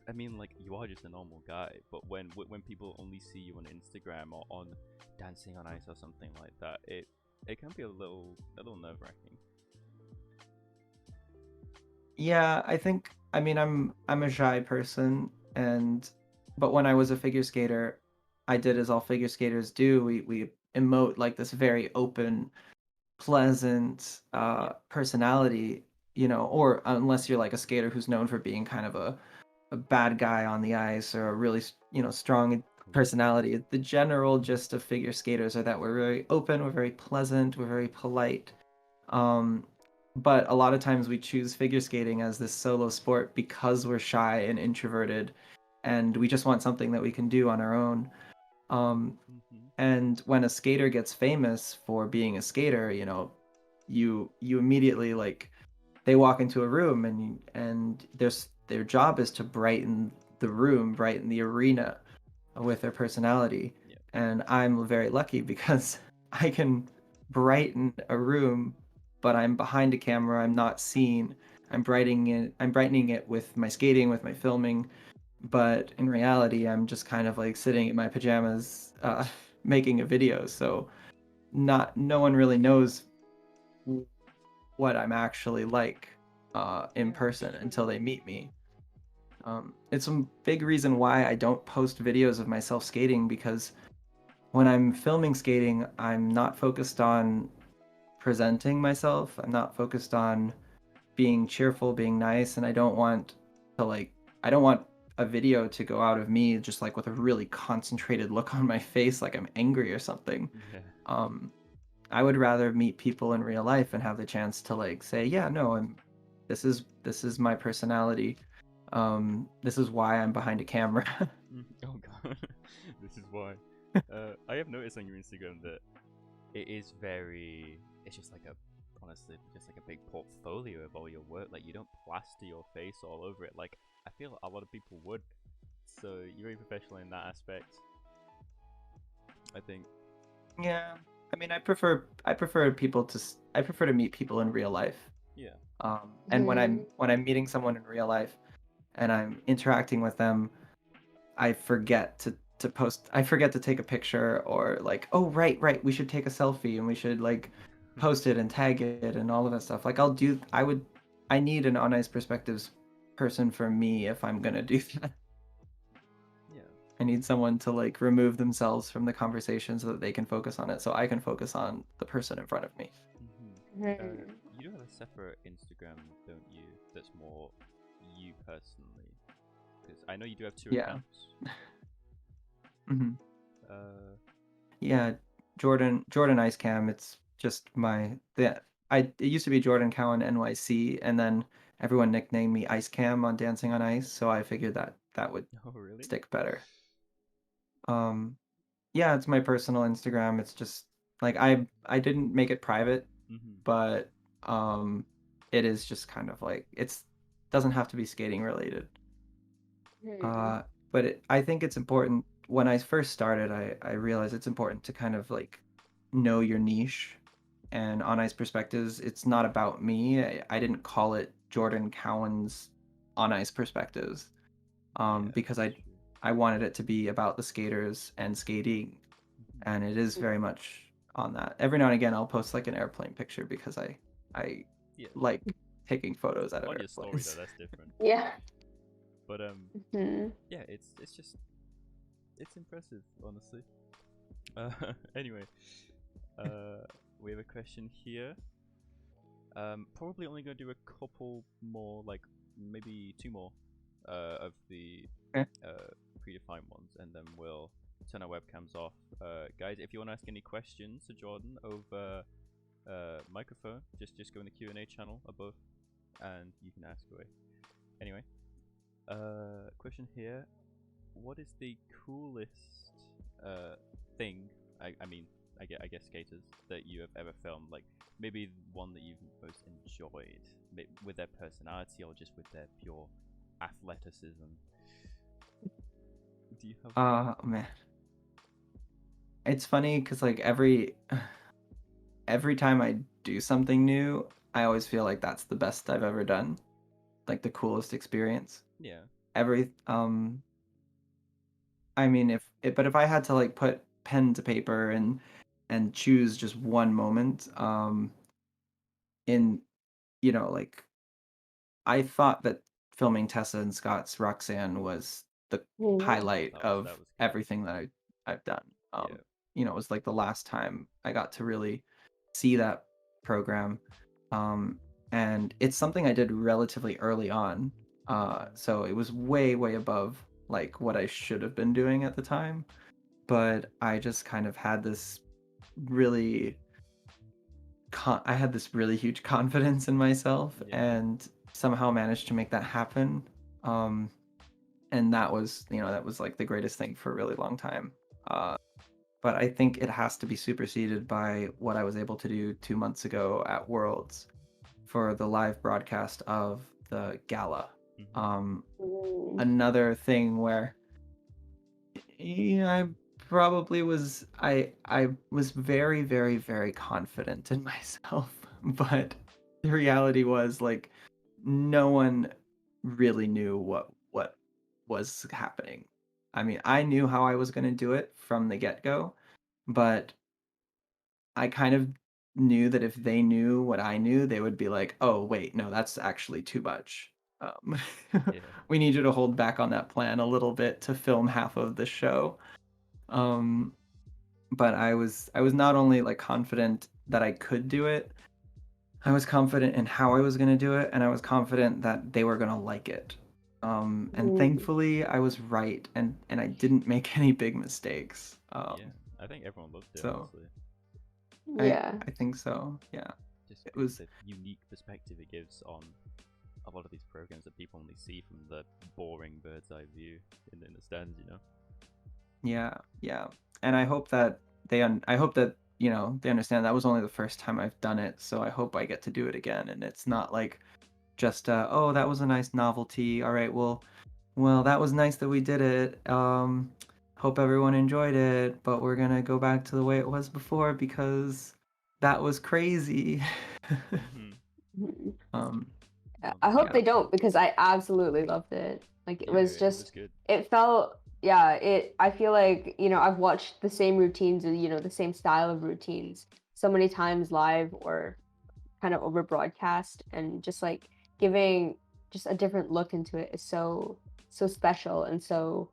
I mean, like, you are just a normal guy, but when people only see you on Instagram or on Dancing on Ice or something like that, it can be a little nerve wracking. Yeah, I mean I'm a shy person, and but when I was a figure skater, I did as all figure skaters do. We emote like this very open, pleasant Yeah. personality, or unless you're like a skater who's known for being kind of a bad guy on the ice or a really, strong personality. The general gist of figure skaters are that we're very open, we're very pleasant, we're very polite. Um, but a lot of times we choose figure skating as this solo sport because we're shy and introverted, and we just want something that we can do on our own. Um, Mhm. and when a skater gets famous for being a skater, you immediately like they walk into a room and their job is to brighten the room, brighten the arena with their personality. Yeah. And I'm very lucky because I can brighten a room, but I'm behind a camera, I'm not seen. I'm brightening it with my skating, with my filming, but in reality I'm just kind of like sitting in my pajamas making a video. So not no one really knows what I'm actually like in Yeah, that's person true. until they meet me. It's a big reason why I don't post videos of myself skating because when I'm filming skating, I'm not focused on presenting myself. I'm not focused on being cheerful, being nice, and to like, I don't want a video to go out of me just like with a really concentrated look on my face, like I'm angry or something. Yeah. Um, I would rather meet people in real life and have the chance to like say, yeah, no, this is my personality. This is why I'm behind a camera. Oh god, this is why. I have noticed on your Instagram that it is very. It's just like honestly, just like a big portfolio of all your work. Like, you don't plaster your face all over it. Like, I feel a lot of people would. So you're very professional in that aspect, I think. Yeah. I mean, I prefer to meet people in real life. Yeah. And when Hmm. I'm meeting someone in real life and I'm interacting with them, I forget I forget to take a picture or like, oh right, we should take a selfie and we should like post it and tag it and all of that stuff. Like I need an on ice perspectives person for me if I'm gonna do that. Yeah. I need someone to like remove themselves from the conversation so that they can focus on it, so I can focus on the person in front of me. Hmm. Hmm. You do have a separate Instagram, don't you? That's more you personally. Because I know you do have two Yeah. accounts. Hmm. Uh. Yeah, Jordan Icecam. It's just it used to be Jordan Cowan NYC, and then everyone nicknamed me Icecam on Dancing on Ice, so I figured that would Oh really? stick better. Um, yeah, it's my personal Instagram. It's just like I didn't make it private, Hmm. but it is just kind of like it's doesn't have to be skating related. Hmm. Uh, but I think it's important. When I first started, I realized it's important to kind of like know your niche. And on Ice Perspectives, it's not about me. I didn't call it Jordan Cowan's On Ice Perspectives, Yeah, because that's true. I wanted it to be about the skaters and skating, Hmm. and it is very much on that. Every now and again, I'll post like an airplane picture because I Yeah. like taking photos out of On your story though, airplanes. that's different. Yeah. But Hmm. yeah, it's just it's impressive, honestly. Uh, anyway, uh, we have a question here. Probably only gonna do a couple more, like maybe two more, of the Okay. predefined ones, and then we'll turn our webcams off. Guys, if you want to ask any questions to Jordan over microphone, just go in the Q&A channel above, and you can ask away. Anyway, question here: what is the coolest thing? I mean, I guess skaters that you have ever filmed. Like maybe one that you've most enjoyed, with their personality or just with their pure athleticism. Do you have one? Man, it's funny because like every time I do something new, I always feel like that's the best I've ever done, like the coolest experience. Yeah. Every I mean, but if I had to like put pen to paper and choose just one moment, in like I thought that filming Tessa and Scott's Roxanne was the Mhm. highlight That of was good. everything that I've done. Yeah. It was like the last time I got to really see that program. And it's something I did relatively early on. So it was way, way above like what I should have been doing at the time. But I just kind of had this really I had this really huge confidence in myself Yeah. and somehow managed to make that happen. Um, and that was like the greatest thing for a really long time. Uh, but I think it has to be superseded by what I was able to do 2 months ago at Worlds for the live broadcast of the gala. Mhm. Um, Mhm. Another thing where I probably was I was very, very, very confident in myself, but the reality was like no one really knew what was happening. I mean, I knew how I was going to do it from the get-go, but I kind of knew that if they knew what I knew, they would be like, "Oh, wait, no, that's actually too much. Um, Yeah. we need you to hold back on that plan a little bit to film half of the show." Um, but I was not only like confident that I could do it, I was confident in how I was going to do it, and I was confident that they were going to like it. And Mhm. thankfully, I was right, and I didn't make any big mistakes. Yeah. I think everyone loved it, So honestly. Yeah. I think so. Yeah, Just it because was. the unique perspective it gives on a lot of these programs that people only see from the boring bird's eye view in the stands, you know? Yeah, yeah, and I hope that I hope that they understand that was only the first time I've done it. So I hope I get to do it again, and it's not like just oh, that was a nice novelty. All right, well, that was nice that we did it. Hope everyone enjoyed it, but we're gonna go back to the way it was before because that was crazy. Mm-hmm. Mhm. um, No, I that's hope yeah, they don't because I absolutely loved it. Like it yeah, was it was just good. it felt yeah, I feel like, I've watched the same routines and the same style of routines so many times live or kind of over broadcast and just like giving just a different look into it is so special and so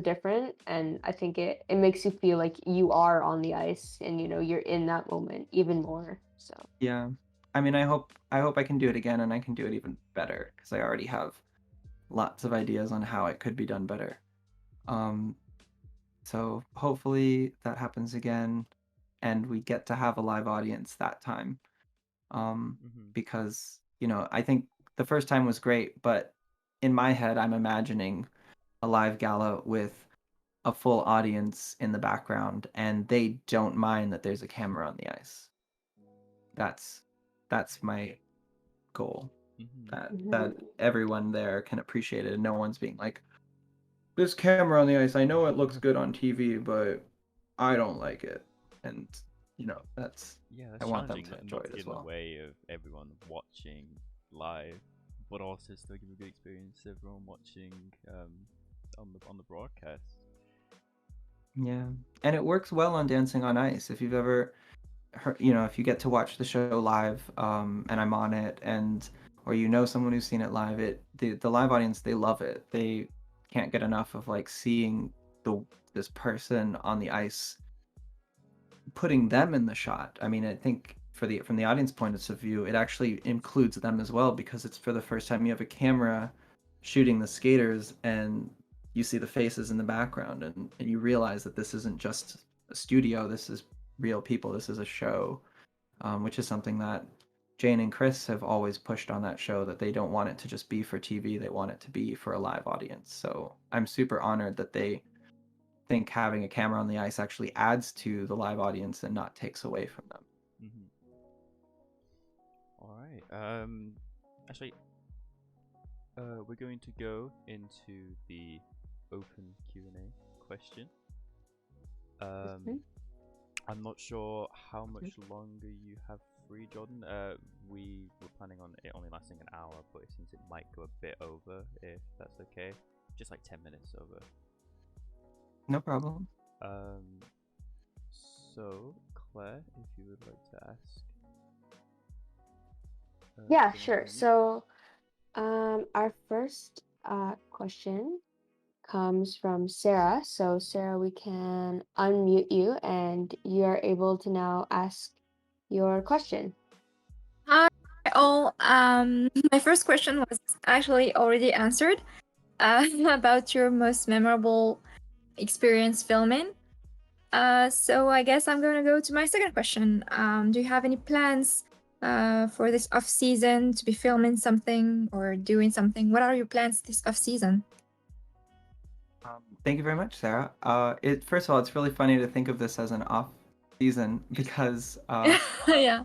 different and I think it makes you feel like you are on the ice and you're in that moment even more. So, yeah. I mean, I hope I can do it again, and I can do it even better because I already have lots of ideas on how it could be done better. Um, so hopefully that happens again, and we get to have a live audience that time. Mm-hmm. Because I think the first time was great, but in my head, I'm imagining a live gala with a full audience in the background, and they don't mind that there's a camera on the ice. That's that's my goal. Mm-hmm. That mhm. everyone there can appreciate it, and no one's being like, "This camera on the ice. I know it looks good on TV, but I don't like it." And that's Yeah, I that's want them challenging to enjoy not to it get as in the well. way of everyone watching live, but also still give a good experience to everyone watching on the broadcast. Yeah, and it works well on Dancing on Ice. If you've ever if you get to watch the show live, and I'm on it, and or someone who's seen it live, the live audience, they love it. They can't get enough of like seeing the this person on the ice, putting them in the shot. I mean, I think from the audience point of view, it actually includes them as well because it's for the first time you have a camera shooting the skaters and you see the faces in the background, and you realize that this isn't just a studio, this is real people, this is a show. which is something that Jane and Chris have always pushed on that show, that they don't want it to just be for TV, they want it to be for a live audience. So I'm super honored that they think having a camera on the ice actually adds to the live audience and not takes away from them. Mm-hmm. All right. Actually, we're going to go into the open Q&A question. Mhm. I'm not sure how much longer you have free, Jordan. We were planning on it only lasting an hour, but it seems it might go a bit over, if that's okay. Just like 10 minutes over. No problem. Um, so, Claire, if you would like to ask. Yeah, Someone to sure. unmute. So, our first question comes from Sarah. So, Sarah, we can unmute you and you are able to now ask your question. Hi all. My first question was actually already answered about your most memorable experience filming. So I guess I'm gonna go to my second question. Do you have any plans for this off season to be filming something or doing something? What are your plans this off season? Thank you very much, Sarah. First of all, it's really funny to think of this as an off season because Yeah.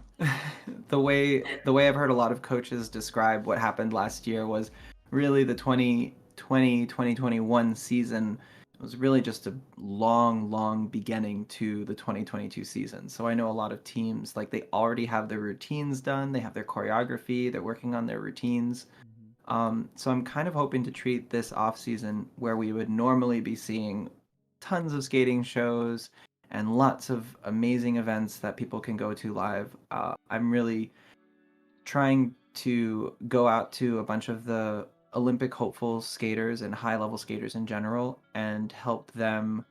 the way I've heard a lot of coaches describe what happened last year was really the 2021 season was really just a long beginning to the 2022 season. So I know a lot of teams, like, they already have their routines done, they have their choreography, they're working on their routines. Mm-hmm. So I'm kind of hoping to treat this off season where we would normally be seeing tons of skating shows and lots of amazing events that people can go to live. I'm really trying to go out to a bunch of the Olympic hopeful skaters and high level skaters in general and help them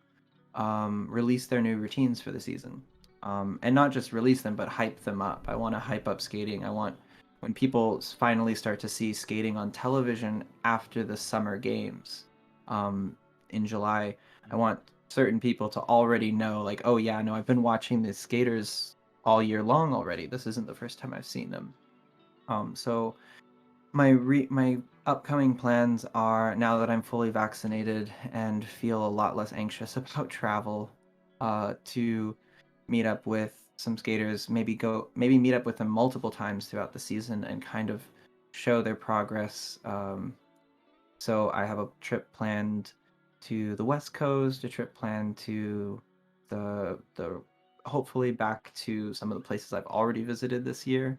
release their new routines for the season. And not just release them, but hype them up. I want to hype up skating. I want, when people finally start to see skating on television after the summer games in July, I Mm-hmm. want certain people to already know, like, oh yeah, no, I've been watching these skaters all year long already. This isn't the first time I've seen them. So my upcoming plans are, now that I'm fully vaccinated and feel a lot less anxious about travel, to meet up with some skaters, maybe meet up with them multiple times throughout the season and kind of show their progress. So I have a trip planned to the West Coast, a trip planned to the hopefully back to some of the places I've already visited this year.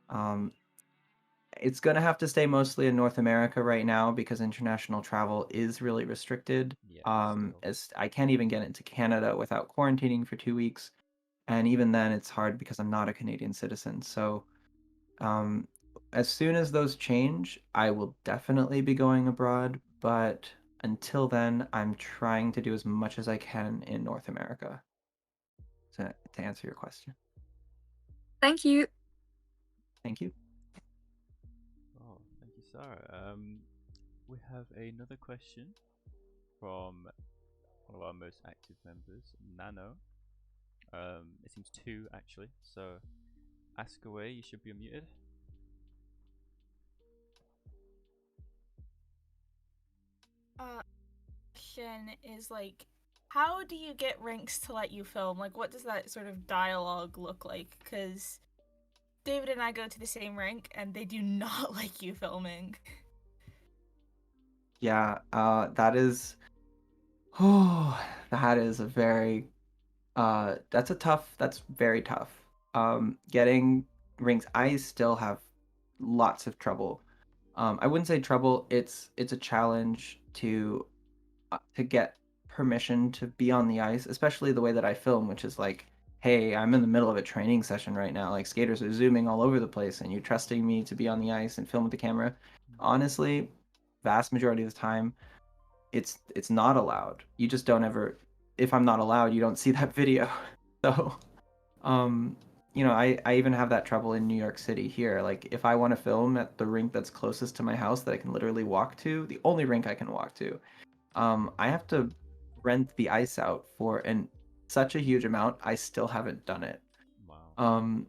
Um, it's going to have to stay mostly in North America right now because international travel is really restricted. Yeah, still. As I can't even get into Canada without quarantining for 2 weeks, and even then, it's hard because I'm not a Canadian citizen. So, um, as soon as those change, I will definitely be going abroad. But until then, I'm trying to do as much as I can in North America. To answer your question, Thank you. thank you. Oh, thank you, Sarah. We have another question from one of our most active members, Nano. It seems two actually. So ask away. You should be unmuted. Question is like, how do you get rinks to let you film? Like, what does that sort of dialogue look like? Because David and I go to the same rink, and they do not like you filming. Yeah, that is. Oh, that is a very that's very tough. Getting rings, I still have lots of trouble. I wouldn't say trouble, it's a challenge to get permission to be on the ice, especially the way that I film, which is like, hey, I'm in the middle of a training session right now. Like, skaters are zooming all over the place and you're trusting me to be on the ice and film with the camera. Honestly, vast majority of the time, it's not allowed. You just don't ever, if I'm not allowed, you don't see that video. So, um, I even have that trouble in New York City here. Like, if I want to film at the rink that's closest to my house that I can literally walk to, the only rink I can walk to, I have to rent the ice out for such a huge amount. I still haven't done it. Wow. Um,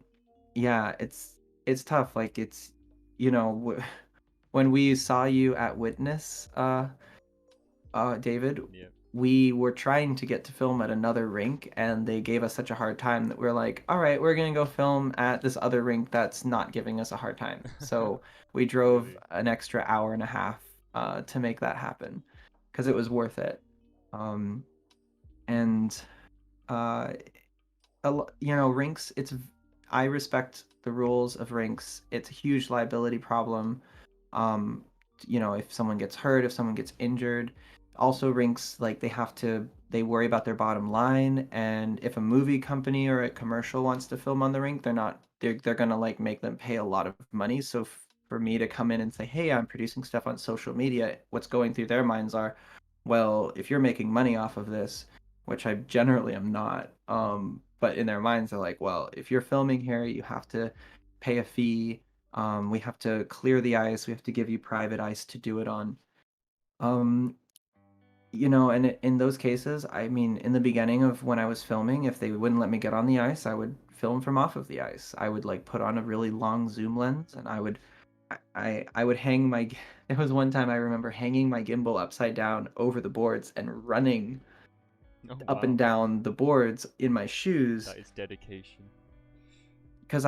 Yeah, it's tough. Like it's, you know, when we saw you at Witness, David, Yep. we were trying to get to film at another rink, and they gave us such a hard time that we're like, all right, we're gonna go film at this other rink that's not giving us a hard time. So we drove Really? an extra hour and a half to make that happen because it was worth it. Um, and uh, you know, rinks, I respect the rules of rinks. It's a huge liability problem. um you know, if someone gets hurt, if someone gets injured. Also, rinks, like, they worry about their bottom line, and if a movie company or a commercial wants to film on the rink, they're gonna like make them pay a lot of money. So for me to come in and say, hey, I'm producing stuff on social media, what's going through their minds are, well, if you're making money off of this, which I generally am not. But in their minds, they're like, well, if you're filming here, you have to pay a fee. We have to clear the ice. We have to give you private ice to do it on. Um, you know, and in those cases, I mean, in the beginning of when I was filming, if they wouldn't let me get on the ice, I would film from off of the ice. I would like put on a really long zoom lens, and I would hang my. There was one time I remember hanging my gimbal upside down over the boards and running Oh up wow. and down the boards in my shoes That is dedication. because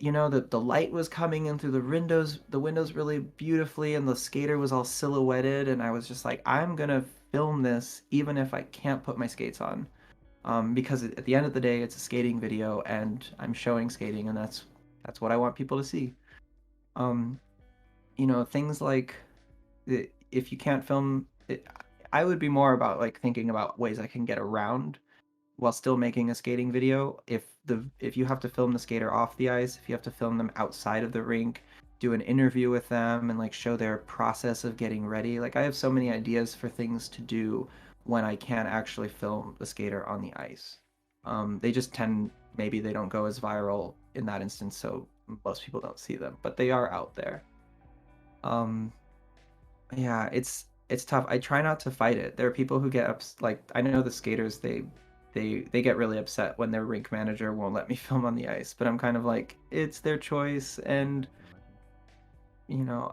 you know, the light was coming in through the windows really beautifully, and the skater was all silhouetted, and I was just like, I'm gonna film this even if I can't put my skates on, because at the end of the day, it's a skating video, and I'm showing skating, and that's what I want people to see. um you know, things like, if you can't film it, I would be more about like thinking about ways I can get around while still making a skating video. If you have to film the skater off the ice, if you have to film them outside of the rink, do an interview with them and like show their process of getting ready. Like, I have so many ideas for things to do when I can't actually film the skater on the ice. They just tend, maybe they don't go as viral in that instance, so most people don't see them, but they are out there. Um, yeah, it's tough. I try not to fight it. There are people who get like, I know the skaters, they get really upset when their rink manager won't let me film on the ice, but I'm kind of like, it's their choice. And I can imagine. you know,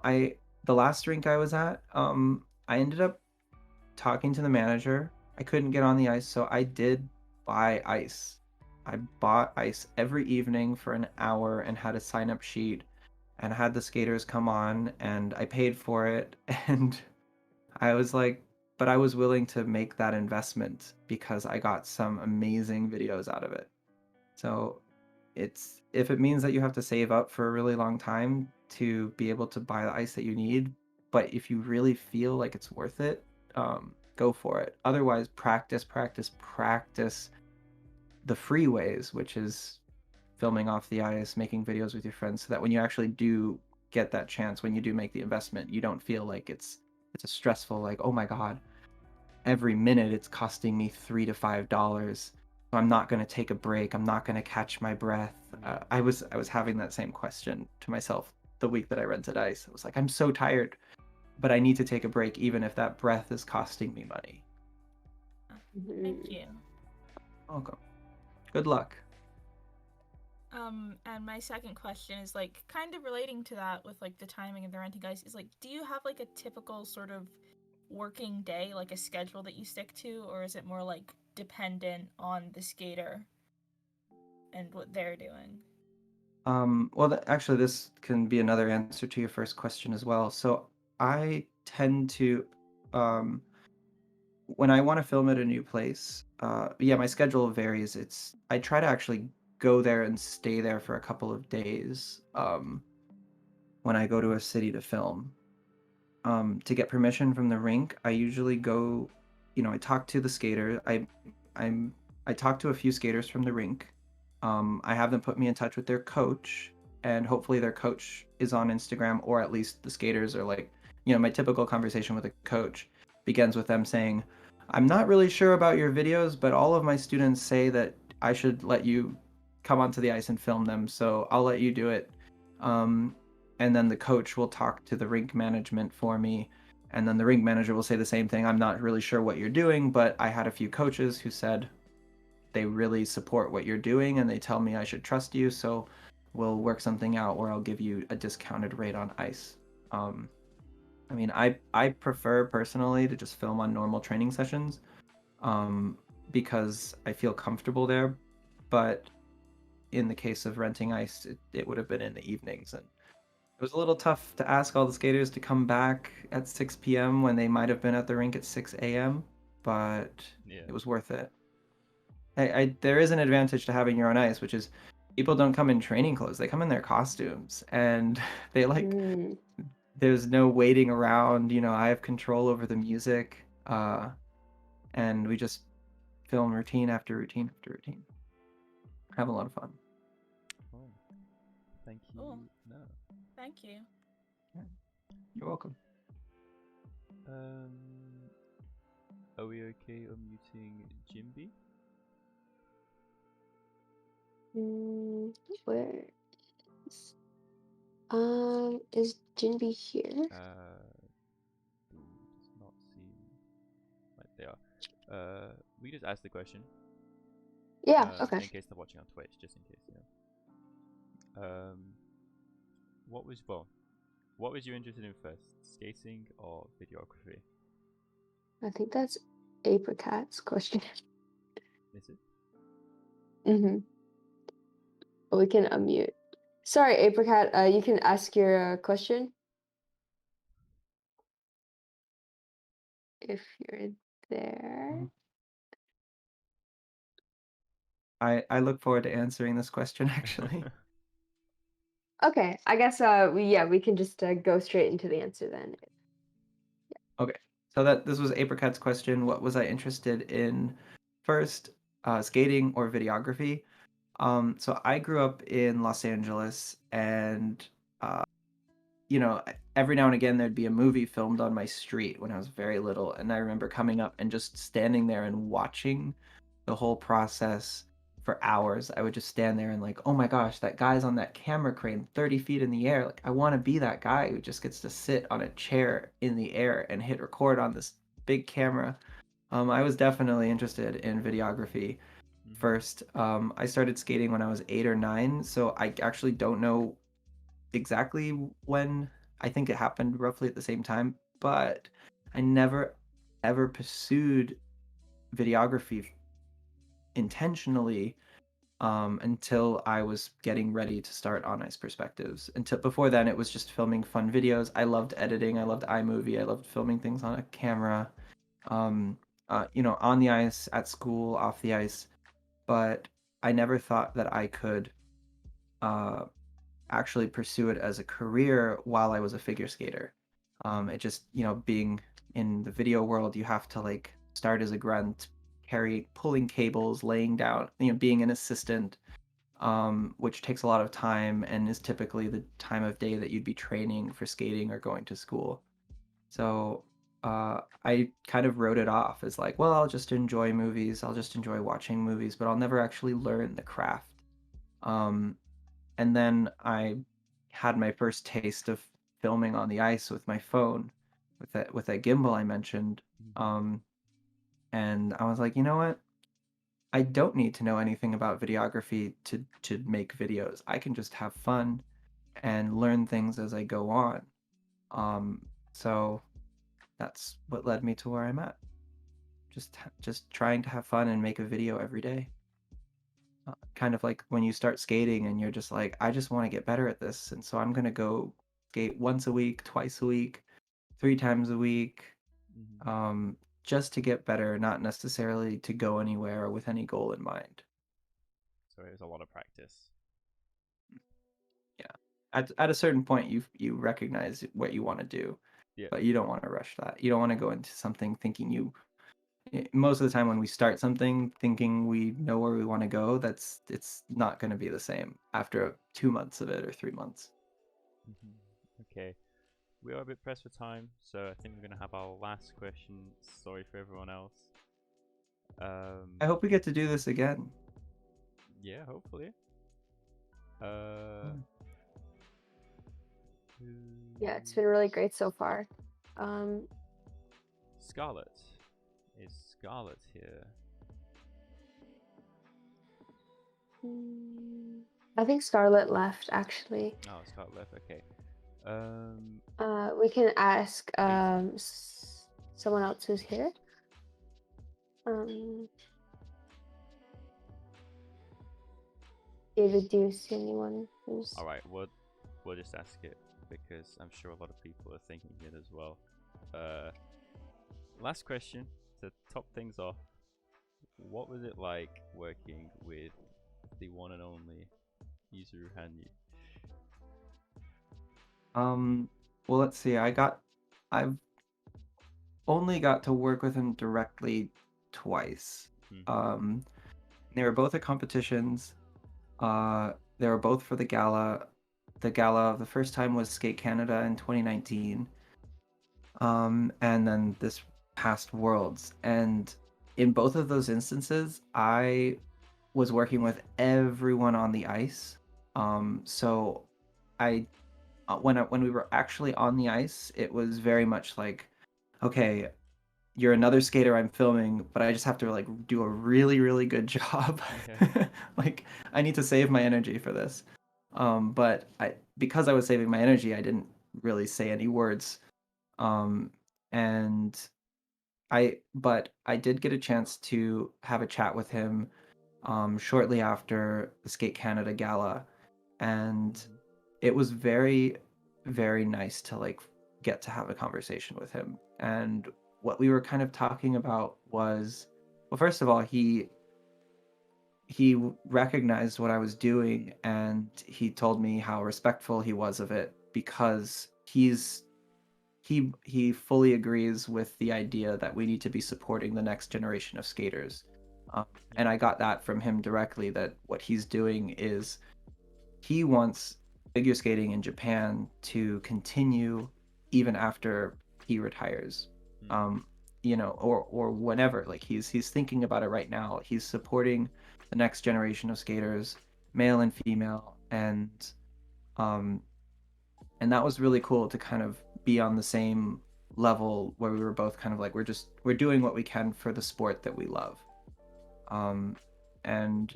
the last rink I was at, I ended up talking to the manager. I couldn't get on the ice, so I did buy ice. I bought ice every evening for an hour and had a sign up sheet and had the skaters come on, and I paid for it. And I was like, but I was willing to make that investment because I got some amazing videos out of it. So it's, if it means that you have to save up for a really long time to be able to buy the ice that you need, but if you really feel like it's worth it, go for it. Otherwise, practice, practice, practice the free ways, which is filming off the ice, making videos with your friends, so that when you actually do get that chance, when you do make the investment, you don't feel like it's a stressful, like, oh my god, every minute it's costing me $3 to $5. So I'm not going to take a break. I'm not going to catch my breath. I was having that same question to myself the week that I rented ice. I was like, I'm so tired, but I need to take a break, even if that breath is costing me money. Thank Mhm. you. Welcome. Good luck. And my second question is like kind of relating to that with like the timing of the renting guys is like, do you have like a typical sort of working day, like a schedule that you stick to, or is it more like dependent on the skater and what they're doing? Well, actually, this can be another answer to your first question as well. So I tend to, um, when I want to film at a new place, yeah, my schedule varies. I try to actually go there and stay there for a couple of days, when I go to a city to film. To get permission from the rink, I usually go, you know, I talk to the skater. I'm, I talk to a few skaters from the rink. I have them put me in touch with their coach, and hopefully their coach is on Instagram, or at least the skaters are like, you know, my typical conversation with a coach begins with them saying, I'm not really sure about your videos, but all of my students say that I should let you come onto the ice and film them, so I'll let you do it. Um, and then the coach will talk to the rink management for me, and then the rink manager will say the same thing. I'm not really sure what you're doing, but I had a few coaches who said they really support what you're doing and they tell me I should trust you, so we'll work something out where I'll give you a discounted rate on ice. I mean, I prefer personally to just film on normal training sessions, because I feel comfortable there. But in the case of renting ice, it would have been in the evenings, and it was a little tough to ask all the skaters to come back at 6 p.m. when they might have been at the rink at 6 a.m., but Yeah. it was worth it. There is an advantage to having your own ice, which is people don't come in training clothes. They come in their costumes, and they like Mm. there's no waiting around. I have control over the music, and we just film routine after routine after routine. Have a lot of fun. Oh, thank you. Cool. No. Thank you. You're welcome. Are we okay unmuting Jimby? Where is Jinbi here? Does not seem like they are. We just asked the question. Yeah, okay. In case they're watching on Twitch, just in case, what was you interested in first, skating or videography? I think that's Apricot's question. Is it? Mm-hmm. We can unmute. Sorry, Apricot, you can ask your question if you're there. I look forward to answering this question actually. Okay, I guess we can just go straight into the answer then. Okay, so this was Apricot's question. What was I interested in first, skating or videography? So I grew up in Los Angeles, and every now and again there'd be a movie filmed on my street when I was very little, and I remember coming up and just standing there and watching the whole process for hours. I would just stand there and like, oh my gosh, that guy's on that camera crane 30 feet in the air. Like, I want to be that guy who just gets to sit on a chair in the air and hit record on this big camera. I was definitely interested in videography first. I started skating when I was 8 or 9, so I actually don't know exactly when. I think it happened roughly at the same time, but I never ever pursued videography intentionally, until I was getting ready to start On Ice Perspectives. Until before then, it was just filming fun videos. I loved editing. I loved iMovie. I loved filming things on a camera, um, on the ice, at school, off the ice. But I never thought that I could uh, actually pursue it as a career while I was a figure skater. It just, being in the video world, you have to like start as a grunt, pulling cables, laying down, being an assistant, which takes a lot of time and is typically the time of day that you'd be training for skating or going to school. So I kind of wrote it off as like, well, I'll just enjoy movies, I'll just enjoy watching movies, but I'll never actually learn the craft. Um, and then I had my first taste of filming on the ice with my phone, with that gimbal I mentioned. Um, and I was like, you know what? I don't need to know anything about videography to make videos. I can just have fun and learn things as I go on. So that's what led me to where I'm at. Just trying to have fun and make a video every day. Kind of like when you start skating and you're just like, I just want to get better at this, and so I'm gonna go skate once a week, twice a week, 3 times a week, just to get better, not necessarily to go anywhere with any goal in mind. So it was a lot of practice. Yeah. At a certain point, you recognize what you want to do, Yeah. but you don't want to rush that. You don't want to go into something thinking most of the time when we start something thinking we know where we want to go, it's not going to be the same after 2 months of it or 3 months. Okay. We are a bit pressed for time, so I think we're going to have our last question. Sorry for everyone else. I hope we get to do this again. Yeah, hopefully. Yeah, it's been really great so far. Scarlett. Is Scarlett here? I think Scarlett left actually. Oh, Scott left. Okay. We can ask Please. someone else who's here. Um, David, do you see anyone who's? All right. We'll just ask it because I'm sure a lot of people are thinking it as well. Last question to top things off. What was it like working with the one and only Yuzuru Hanyu? Well, let's see. I've only got to work with him directly twice. Mhm. They were both at competitions. They were both for the gala. The first time was Skate Canada in 2019. And then this past Worlds. And in both of those instances, I was working with everyone on the ice. So I when we were actually on the ice, it was very much like, okay, you're another skater I'm filming, but I just have to like do a really, really good job. Yeah. Like I need to save my energy for this. But because I was saving my energy, I didn't really say any words. Um, and but I did get a chance to have a chat with him shortly after the Skate Canada gala, and Mhm. it was very, very nice to like get to have a conversation with him. And what we were kind of talking about was, well, first of all, he recognized what I was doing, and he told me how respectful he was of it because he fully agrees with the idea that we need to be supporting the next generation of skaters. And Yeah. I got that from him directly, that what he's doing is he wants figure skating in Japan to continue even after he retires. Mm. Um, or whenever. Like he's thinking about it right now. He's supporting the next generation of skaters, male and female, um, and that was really cool to kind of be on the same level where we were both kind of like we're doing what we can for the sport that we love. Um, and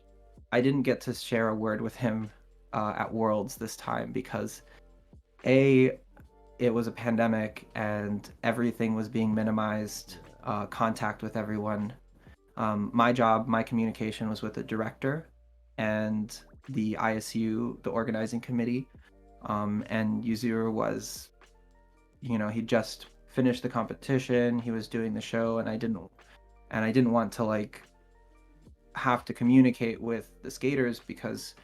I didn't get to share a word with him at Worlds this time because a it was a pandemic and everything was being minimized, contact with everyone. My job, my communication was with the director and the ISU, the organizing committee. And Yuzuru was, he just finished the competition. He was doing the show, and I didn't want to like have to communicate with the skaters because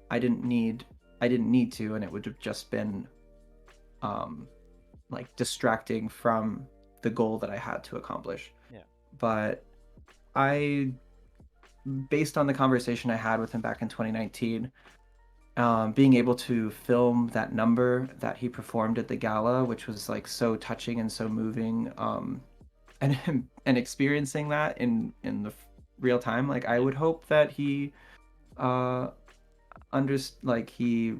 I didn't need I didn't need to, and it would have just been um, like distracting from the goal that I had to accomplish. Yeah. But I, based on the conversation I had with him back in 2019, being able to film that number that he performed at the gala, which was like so touching and so moving, and experiencing that in the real time, like I Yeah. would hope that he uh under like he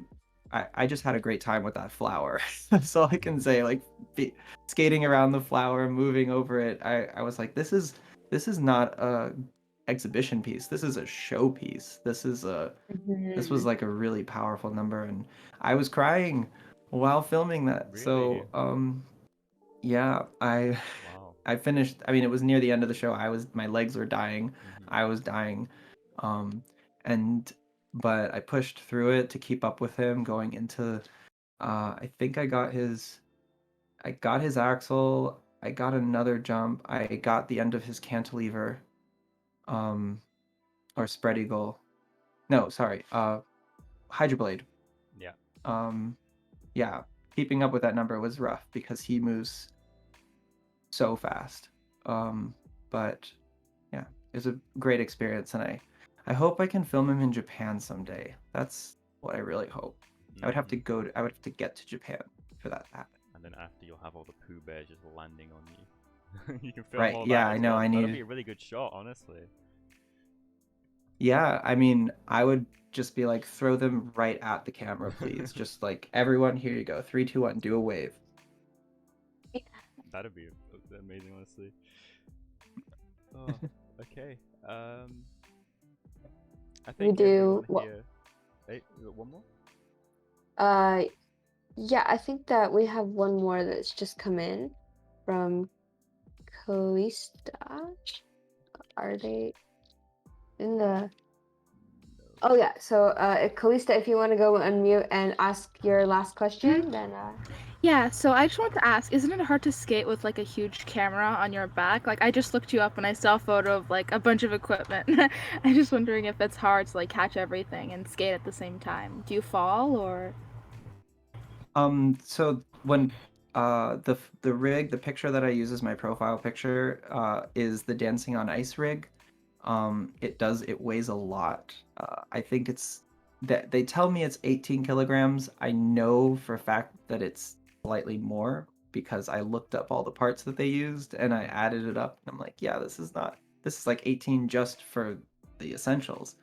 I just had a great time with that flower. That's all I can say. Like skating around the flower, moving over it. I was like, this is not a exhibition piece. This is a show piece. This was Mhm. like a really powerful number, and I was crying while filming that. Really? So yeah, Wow. I finished. I mean, it was near the end of the show. My legs were dying. Mhm. I was dying. Um, and but I pushed through it to keep up with him going into I think I got his axle, I got another jump, I got the end of his cantilever, um, or spread eagle. No, sorry, hydroblade. Yeah. Um, yeah, keeping up with that number was rough because he moves so fast. But yeah, it was a great experience, and I hope I can film him in Japan someday. That's what I really hope. Mhm. I would have to get to Japan for that to happen. And then after you'll have all the Pooh Bears just landing on you. You can film Right? all Yeah, that I as know. well. That'll be a really good shot, honestly. Yeah, I mean, I would just be like, throw them right at the camera, please. Just like, everyone, here you go. Three, two, one, do a wave. That'd be amazing, honestly. Oh, okay. I We think do everyone well. here Hey, we got one more? Yeah, I think that we have one more that's just come in from Kalista. Are they in the? Oh yeah. So, Kalista, if you want to go unmute and ask your last question, then Yeah, so I just want to ask, isn't it hard to skate with like a huge camera on your back? Like I just looked you up and I saw a photo of like a bunch of equipment. I'm just wondering if it's hard to like catch everything and skate at the same time. Do you fall or? So when the rig, the picture that I use as my profile picture, is the Dancing on Ice rig. It weighs a lot. I think it's that they tell me it's 18 kilograms. I know for a fact that it's slightly more because I looked up all the parts that they used and I added it up. And I'm like, yeah, this is like 18 just for the essentials.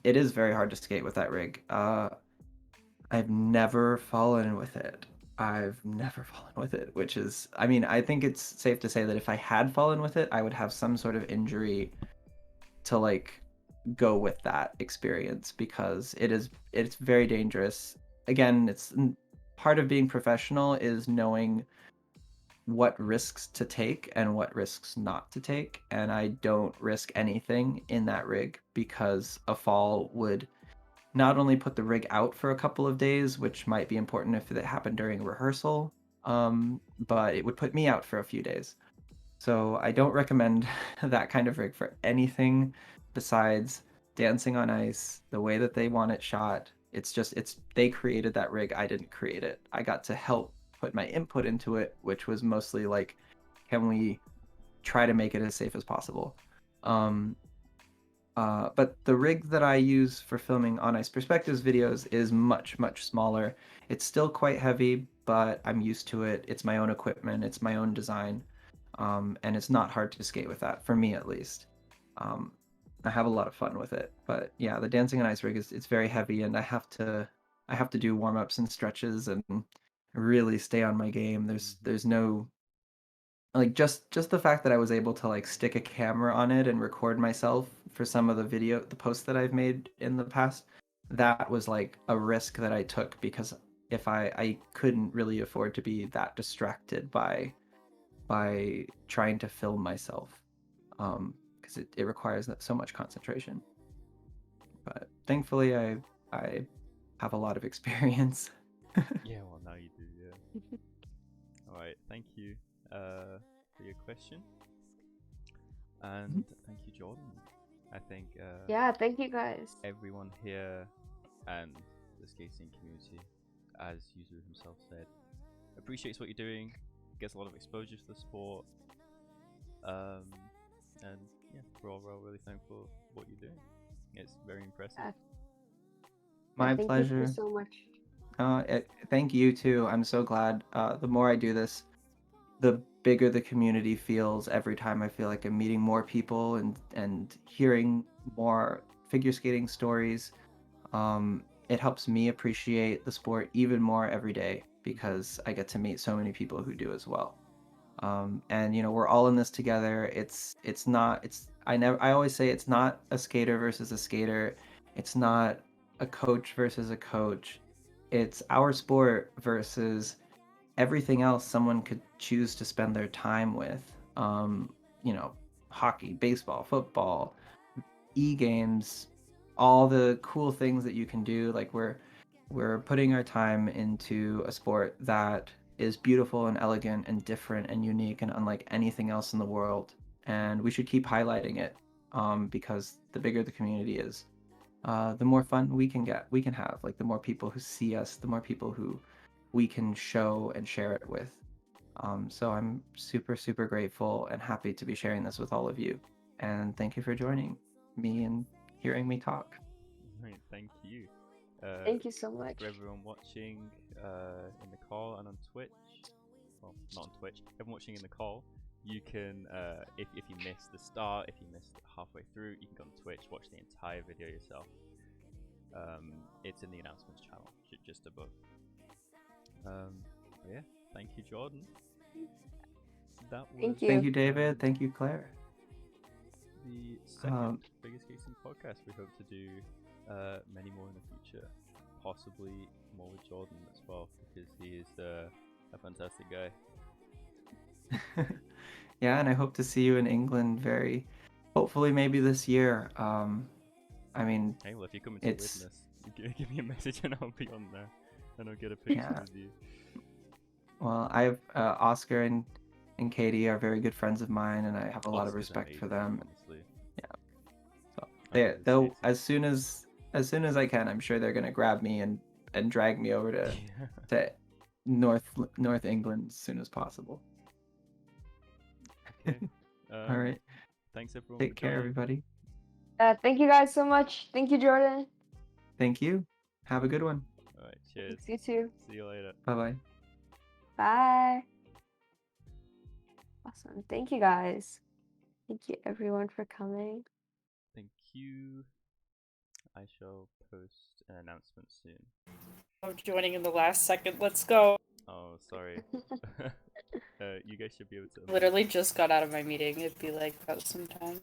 It is very hard to skate with that rig. I've never fallen with it. I've never fallen with it, which is, I mean, I think it's safe to say that if I had fallen with it, I would have some sort of injury to like go with that experience because it's very dangerous. Again, it's part of being professional is knowing what risks to take and what risks not to take, and I don't risk anything in that rig because a fall would not only put the rig out for a couple of days, which might be important if it happened during rehearsal, but it would put me out for a few days. So I don't recommend that kind of rig for anything besides dancing on ice, the way that they want it shot. It's they created that rig. I didn't create it. I got to help put my input into it, which was mostly like, can we try to make it as safe as possible? Um, but the rig that I use for filming on ice perspectives videos is much, much smaller. It's still quite heavy, but I'm used to it. It's my own equipment, it's my own design, and it's not hard to skate with that, for me at least. Um, I have a lot of fun with it. But yeah, the dancing on ice rig is it's very heavy, and I have to do warm-ups and stretches and really stay on my game. There's no like just the fact that I was able to like stick a camera on it and record myself for some of the posts that I've made in the past, that was like a risk that I took because if I couldn't really afford to be that distracted by trying to film myself, because it requires so much concentration. But thankfully I have a lot of experience. Yeah, well, now you do, yeah. Alright, thank you for your question. And thank you, Jordan. I think yeah, thank you guys. everyone here and the skating community, as Yuzu himself said, appreciates what you're doing, gets a lot of exposure to the sport, and yeah, we're all really thankful for what you're doing. It's very impressive. My Thank pleasure. you so much. Thank you too. I'm so glad. The more I do this, the bigger the community feels every time. I feel like I'm meeting more people and hearing more figure skating stories. It helps me appreciate the sport even more every day because I get to meet so many people who do as well. And we're all in this together. It's not it's I always say it's not a skater versus a skater. It's not a coach versus a coach. It's our sport versus everything else someone could choose to spend their time with. Um, Hockey, baseball, football, e-games, all the cool things that you can do. Like we're putting our time into a sport that is beautiful and elegant and different and unique and unlike anything else in the world. And we should keep highlighting it, because the bigger the community is, the more fun we can have. Like the more people who see us, the more people who we can show and share it with. So I'm super, super grateful and happy to be sharing this with all of you. And thank you for joining me and hearing me talk. Right, thank you. Thank you so much. For everyone watching in the call and on Twitch, well, not on Twitch, everyone watching in the call, you can, if you missed the start, if you missed halfway through, you can go on Twitch, watch the entire video yourself. It's in the announcements channel, just above. Yeah, thank you, Jordan. That was Thank you. Thank you, David. Thank you, Claire. the second FigureSkating podcast. We hope to do many more in the future. Possibly more with Jordan as well, because he is a fantastic guy. Yeah, and I hope to see you in England hopefully maybe this year. I mean, Hey, well, if you're coming to it's witness, give me a message and I'll be on there, and I'll get a picture yeah. with you. Well, I have Oscar and Katie are very good friends of mine, and I have a lot of Oscar's respect for amazing, them. honestly. Yeah, so I love his they'll skating. as soon as I can, I'm sure they're gonna grab me and drag me over to Yeah. to North England as soon as possible. Okay. All right, Thanks everyone take for care, joining. everybody. Thank you guys so much. Thank you, Jordan. Thank you. Have a good one. All right. Cheers. Thanks, you too. See you later. Bye bye. Bye. Awesome. Thank you guys. Thank you everyone for coming. Thank you. I shall post an announcement soon. I'm joining in the last second. Let's go. Oh, sorry. You guys should be able to. Literally just got out of my meeting. It'd be like about some time.